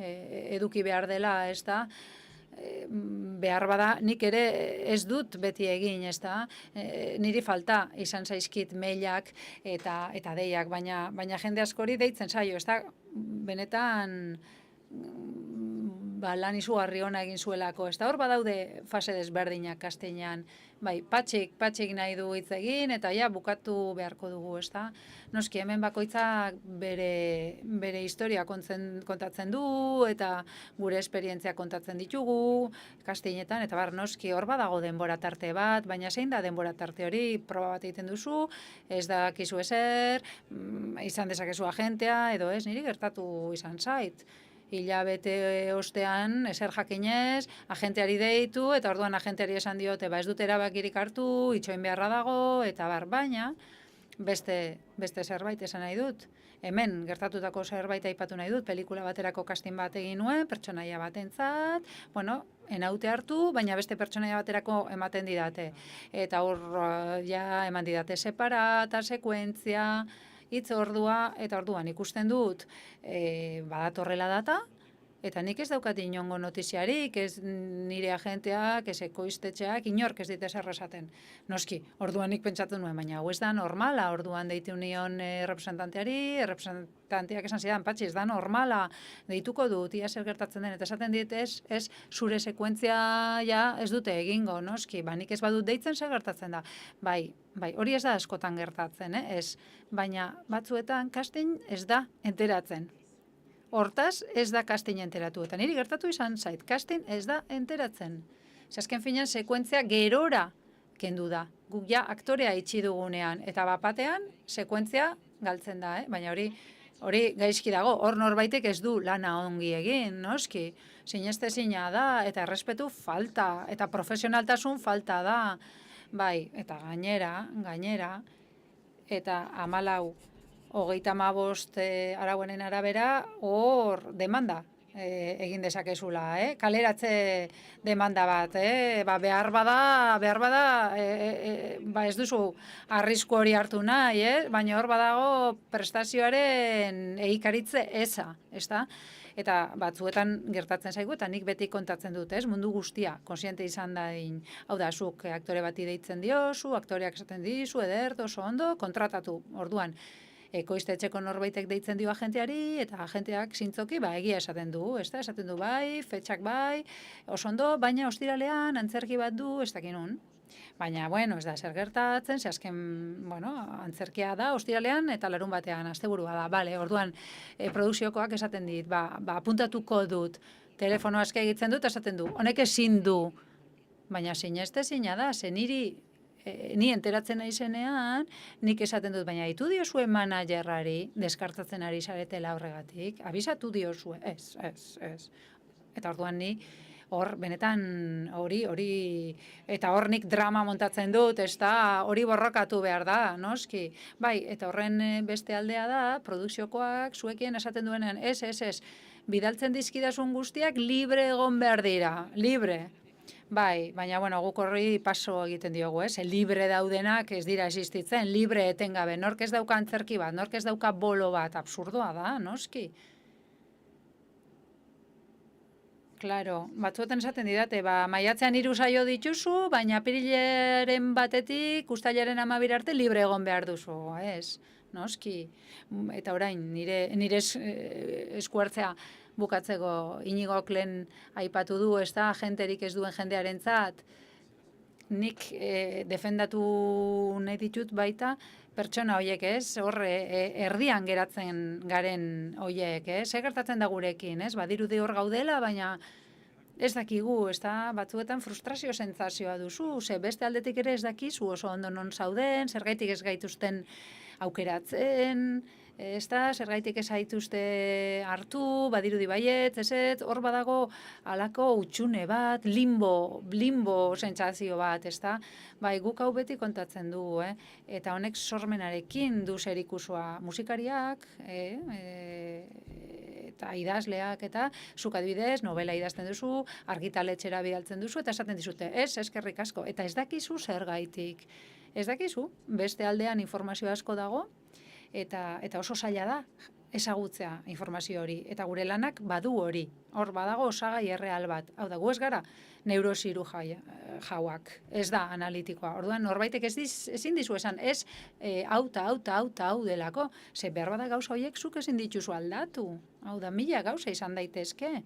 C: eduki behar dela, ez da, behar bada, nik ere ez dut beti egin, ez da, niri falta izan zaizkit mailak eta deiak, baina jende askori deitzen zaio, ez da, benetan lan izugarri ona egin zuelako, ez da, hor badaude fase desberdinak kastinean, patxik nahi du hitz egin, eta bukatu beharko dugu, ez da. Noski, hemen bakoitzak bere historia kontatzen du, eta gure esperientzia kontatzen ditugu, kastinetan, eta noski, hor badago denbora tarte bat, baina zein da denbora tarte hori, proba bat egiten duzu, ez dakizu ezer, izan dezakezu agentea, edo ez, niri gertatu izan zait. Hilabete ostean, ezer jakinez, agenteari deitu, eta orduan agenteari esan diote, ez dut erabakirik hartu, itxoin beharra dago, eta baina, beste zerbait esan nahi dut. Hemen, gertatutako zerbait aipatu nahi dut, pelikula baterako kastin bat egin nuen, pertsonaia batentzat, enaute hartu, baina beste pertsonaia baterako ematen didate. Eta hor, eman didate separata, sekuentzia, hitz ordua, eta orduan ikusten dut badatorrela data, Eta nik ez daukat inongo notiziarik, ez nire agenteak, ez ekoiztetxeak, inork ez dit ezer esaten. Noski, orduan nik pentsatu nuen, baina hau ez da normala, orduan deitu nion representanteak esan zidan, Patxi, ez da normala, deituko dut, ia zer gertatzen den, eta esaten dit ez zure sekuentzia ja ez dute egingo, noski, nik ez badut deitzen zer gertatzen da. Bai, hori ez da askotan gertatzen, ez, baina batzuetan casting ez da enteratzen. Hortaz, ez da casting enteratu. Eta niri gertatu izan zait, casting ez da enteratzen. Azken finean, sekuentzia gerora kendu da. Guk ja aktorea itxi dugunean. Eta bapatean, sekuentzia galtzen da, baina hori gaizki dago. Hor norbaitek ez du lana ongi egin, noski. Sinestezina da, eta errespetu falta, eta profesionaltasun falta da. Bai, eta gainera, eta 34 arauenen arabera, hor demanda egin dezakezula, kaleratze demanda bat, behar bada, ez duzu arrisku hori hartu nahi, baina hor badago prestazioaren egikaritze eza, ezta? Eta batzuetan gertatzen zaigu, eta nik beti kontatzen dut, mundu guztia, konsiente izan da, hau da, zuk aktore bati deitzen diozu, aktoreak esaten dizu, ederto, oso ondo, kontratatu, orduan, ekoiztetxeko norbaitek deitzen dio agenteari, eta agenteak zintzoki, egia esaten du, esaten du bai, fetxak bai, oso ondo, baina ostiralean antzerki bat du, ez dakin nun. Baina, ez da, zer gertatzen, ze azken, antzerkia da, ostiralean, eta larun batean, asteburua da, orduan, produkziokoak esaten dit, apuntatuko dut, telefono aske egitzen dut, esaten du, honek ezin du, baina sinestezina da, ze ni enteratzen naizenean, nik esaten dut, baina ditu diozue managerrari, deskartatzen ari zaretela horregatik, abisatu diozue, ez. Eta orduan ni, hor, benetan, eta hor nik drama montatzen dut, ez da, hori borrokatu behar da, noski. Bai, eta horren beste aldea da, produkziokoak zuekien esaten duenean, ez, bidaltzen dizkidazun guztiak libre egon behar dira, libre. Bai, baina, guk horri paso egiten diogu, libre daudenak ez dira existitzen, libre etengabe, nork ez dauka antzerki bat, nork ez dauka bolo bat, absurdoa da, noski. Claro, batzuetan esaten didate, maiatzean 3 saio dituzu, baina apirilaren batetik, uztailaren 12 arte libre egon behar duzu, ez, noski. Eta orain, nire eskuartzea bukatzeko Iñigok lehen aipatu du, ez da, agenterik ez duen jendearentzat, nik defendatu nahi ditut baita, pertsona horiek, horre erdian geratzen garen horiek, zer gertatzen da gurekin, badirudi hor gaudela, baina ez dakigu, batzuetan frustrazio sentsazioa duzu, beste aldetik ere ez dakizu oso ondo non zauden, zergaitik ez gaituzten aukeratzen, zergaitik ez haituzte hartu, badirudi baiet, hor badago alako utxune bat, limbo sentsazio bat, bai, guk hau beti kontatzen dugu, eta honek sormenarekin du zerikusua musikariak, eta idazleak, eta zuk adibidez, novela idazten duzu, argitaletxera bidaltzen duzu, eta esaten dizute, eskerrik asko, eta ez dakizu zergaitik. Ez dakizu, beste aldean informazio asko dago, eta oso zaila da ezagutzea informazio hori, eta gure lanak badu hori, hor badago osagai erreal bat, hau da, gu ez gara neuroziru jauak, ez da analitikoa, orduan norbaitek ezin dizu esan, ez hau delako, ze behar bada gauza horiek zuk ezin dituzu aldatu, hau da, 1000 gauza izan daitezke,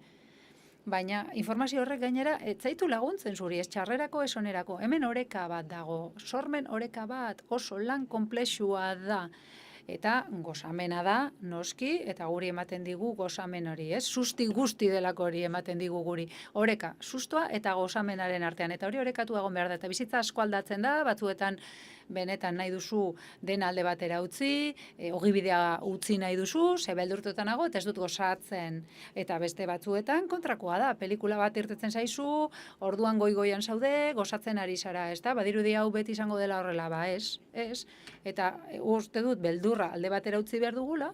C: baina informazio horrek gainera ez zaitu laguntzen zuri, ez txarrerako, ez onerako, hemen oreka bat dago, sormen oreka bat, oso lan konplexua da, eta gozamena da, noski, eta guri ematen digu gozamen hori, susti guzti delako hori ematen digu guri. Oreka, sustoa eta gozamenaren artean, eta hori orekatu egon behar da, eta bizitza asko aldatzen da, batzuetan benetan nahi duzu den alde batera utzi, ogibidea utzi nahi duzu, beldurtutan nago, eta ez dut gozatzen, eta beste batzuetan kontrakoa da, pelikula bat irtetzen zaizu, orduan goigoian zaude, gozatzen ari zara, ez da, badirudi hau beti izango dela horrela, ez, eta uste dut beldurra alde batera utzi behar dugula,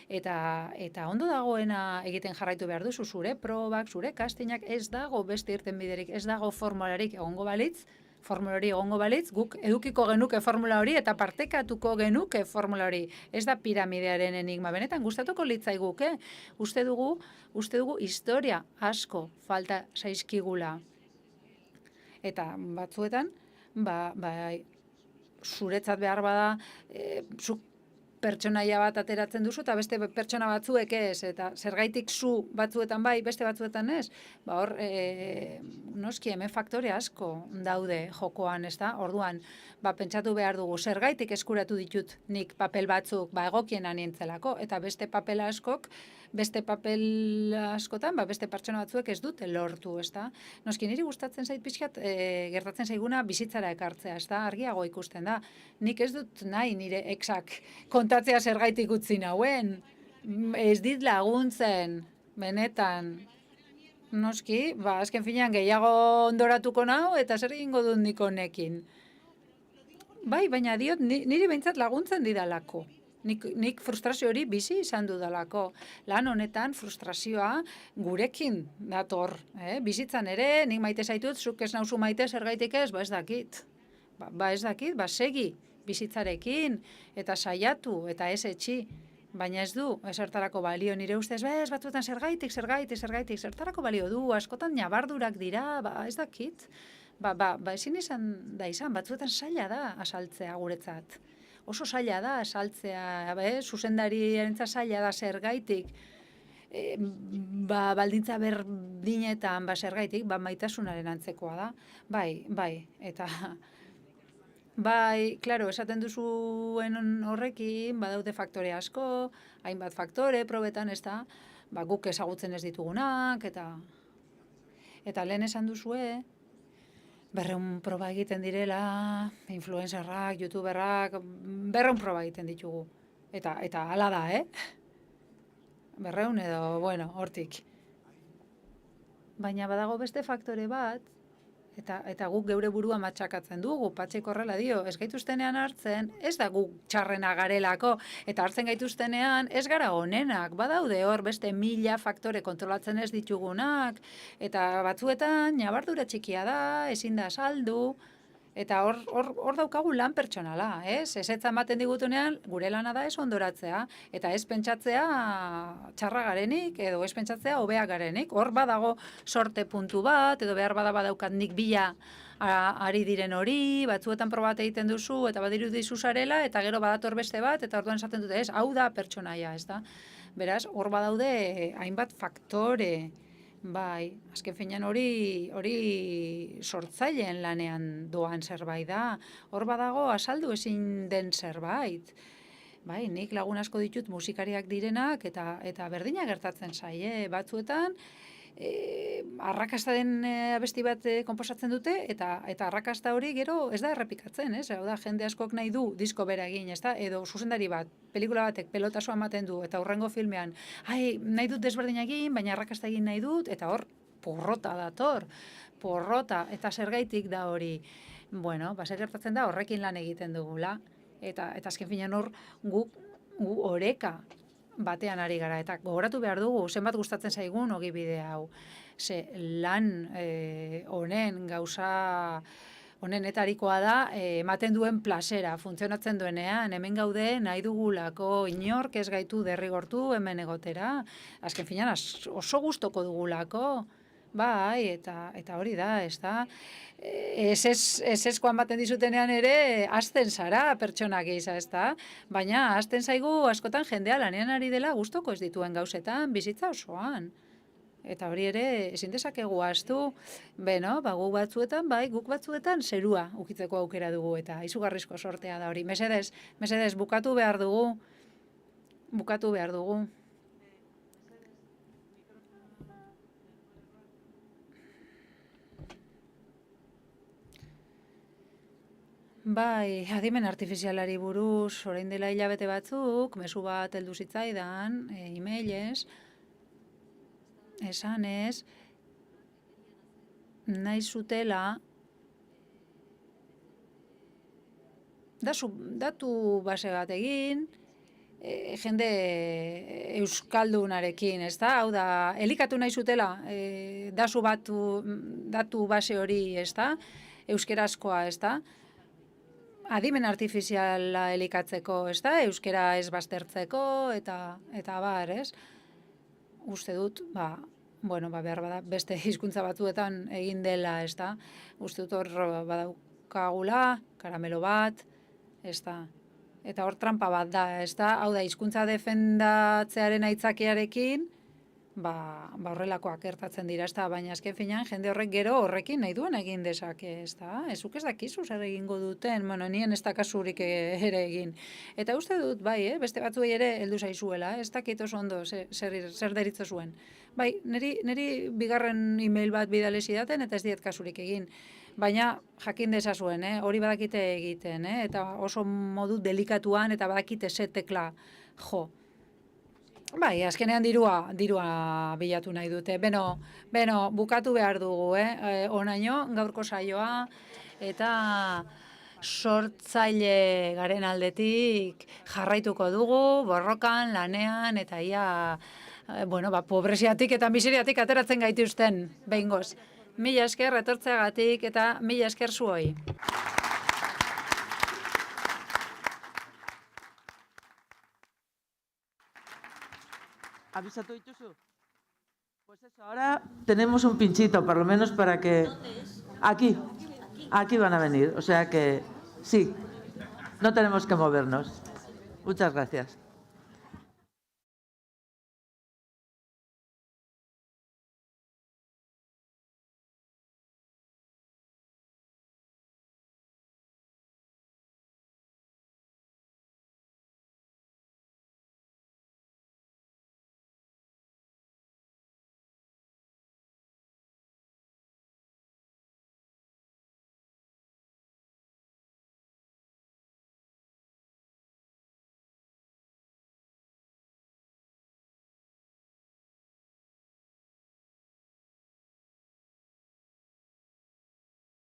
C: eta ondo dagoena egiten jarraitu behar duzu, zure probak, zure castingak, ez dago beste irten biderik, ez dago formularik egongo balitz, formula hori egongo balitz, guk edukiko genuke formula hori eta partekatuko genuke formula hori. Ez da piramidearen enigma, benetan gustatuko litzaiguke. Uste dugu historia asko falta zaizkigula. Eta batzuetan, zuretzat behar bada, zuk pertsonaia bat ateratzen duzu eta beste pertsona batzuek ez, eta zergaitik zu batzuetan bai, beste batzuetan ez, hor, noski hemen faktore asko daude jokoan, ez da? Orduan, pentsatu behar dugu, zergaitik eskuratu ditut nik papel batzuk, egokienan nintzelako, eta beste papel askotan, beste pertsona batzuek ez dute lortu, ez da? Noski, niri gustatzen zait pixkat, gertatzen zaiguna bizitzara ekartzea, ez da? Argiago ikusten da. Nik ez dut nahi nire exak kontatzea zergaitik utzi nauen. Ez dit laguntzen, benetan. Noski, azken finean gehiago ondoratuko nau, eta zer egingo dut nik honekin. Bai, baina diot, niri behintzat laguntzen didalako. Nik frustrazio hori bizi izan dudalako. Lan honetan frustrazioa gurekin dator. Bizitzan ere, nik maite zaitut, zuk ez nauzu maite zergaitik ez, ez dakit. Ez dakit, segi bizitzarekin, eta saiatu, eta ez etxi. Baina ez du, zertarako balio nire ustez, batzuetan zergaitik, zertarako balio du, askotan nabardurak dira, ez dakit. Ezin izan da izan, batzuetan zaila da asaltzea guretzat. Oso zaila da asaltzea, zuzendariarentzat zaila da zergaitik, baldintza berdinetan zergaitik, maitasunaren antzekoa da. Bai, eta... Klaro, esaten duzuen horrekin, badaude faktore asko, hainbat faktore, probetan, ez da, guk ezagutzen ez ditugunak, eta lehen esan duzue, 200 proba egiten direla, influencerrak, youtuberrak, 200 proba egiten ditugu. Eta hala da, 200 edo, hortik. Baina badago beste faktore bat, eta guk geure burua matxakatzen dugu, Patxik horrela dio, ez gaituztenean hartzen, ez da guk txarrena garelako, eta hartzen gaituztenean ez gara onenak, badaude hor beste 1000 faktore kontrolatzen ez ditugunak, eta batzuetan nabardura txikia da, ezin da saldu, eta hor daukagu lan pertsonala, ez? Ezetzan baten digutunean, gure lana da ez ondoratzea, eta ez pentsatzea txarra garenik, edo ez pentsatzea hobea garenik. Hor badago sorte puntu bat, edo behar badaukat nik bila ari diren hori, batzuetan probat egiten duzu, eta badiru dizu zarela, eta gero badator beste bat, eta orduan esaten dute, ez, hau da pertsonaia, ez da? Beraz, hor badaude hainbat faktore. Bai, azken finean hori sortzaileen lanean doan zerbait da. Hor badago azaldu ezin den zerbait. Bai, nik lagun asko ditut musikariak direnak eta berdina gertatzen zaie. Batzuetan, arrakasta den abesti bat konposatzen dute eta arrakasta hori gero ez da errepikatzen, ez? Hau da, jende askok nahi du disko bera egin, ez da? Edo zuzendari bat, pelikula batek pelotasoa ematen du eta hurrengo filmean, nahi dut desberdin egin, baina arrakasta egin nahi dut, eta hor porrota dator, eta zergaitik da hori. Bueno, zer gertatzen da horrekin lan egiten dugula, eta azken finean hor gu oreka batean ari gara, eta gogoratu behar dugu, zenbat gustatzen zaigun ogibide hau. Ze lan honen gauza honenetarikoa da, ematen duen plazera, funtzionatzen duenean, hemen gaude nahi dugulako, inork ez gaitu derrigortu hemen egotera, azken finean oso gustoko dugulako, bai, eta hori da, ez da, eseskoan baten dizutenean ere, azten zara pertsonak gisa, ez da, baina azten zaigu askotan jendea lanean ari dela gustoko ez dituen gauzetan, bizitza osoan. Eta hori ere, ezin dezakegu ahaztu, guk batzuetan zerua ukitzeko aukera dugu, eta izugarrizko sortea da hori. Mesedez, bukatu behar dugu. Bai, adimen artifizialari buruz, orain dela hilabete batzuk, mezu bat heldu zitzaidan, e-mailez, esanez, nahi zutela, datu base bat egin, jende euskaldunarekin, ez da? Hau da, elikatu nahi zutela datu base hori, ez da? euskerazkoa, ez da? Adimen artifiziala elikatzeko, ez da? Euskera ez baztertzeko, eta bar, ez? Uste dut, behar bada, beste hizkuntza batzuetan egin dela, ez da? Uste dut hor badaukagula, karamelo bat, ez da? Eta hor trampa bat da, ez da? Hau da, hizkuntza defendatzearen aitzakiarekin, horrelakoak gertatzen dira, ez da? Baina azken finean, jende horrek gero horrekin nahi duen egin dezake, ez da? Ezuk ez dakizu zer egingo duten, nien ez dakasurik ere egin. Eta uste dut, beste batzuei ere heldu zaizuela, ez dakit oso ondo zer deritzo zuen. Bai, niri bigarren e-mail bat bidali zidaten eta ez diet kasurik egin. Baina jakin dezazuen, hori badakite egiten, eta oso modu delikatuan eta badakite ze tekla jo. Bai, azkenean dirua bilatu nahi dute. Beno, bukatu behar dugu, onaino, gaurko saioa, eta sortzaile garen aldetik jarraituko dugu, borrokan, lanean, eta pobreziatik eta miseriatik ateratzen gaituzten, behingoz. Mila esker etortzeagatik eta mila esker zuoi.
A: ¿Avisatu dituzu? Pues eso, ahora tenemos un pinchito, por lo menos para que... Aquí van a venir, o sea que sí, no tenemos que movernos. Muchas gracias.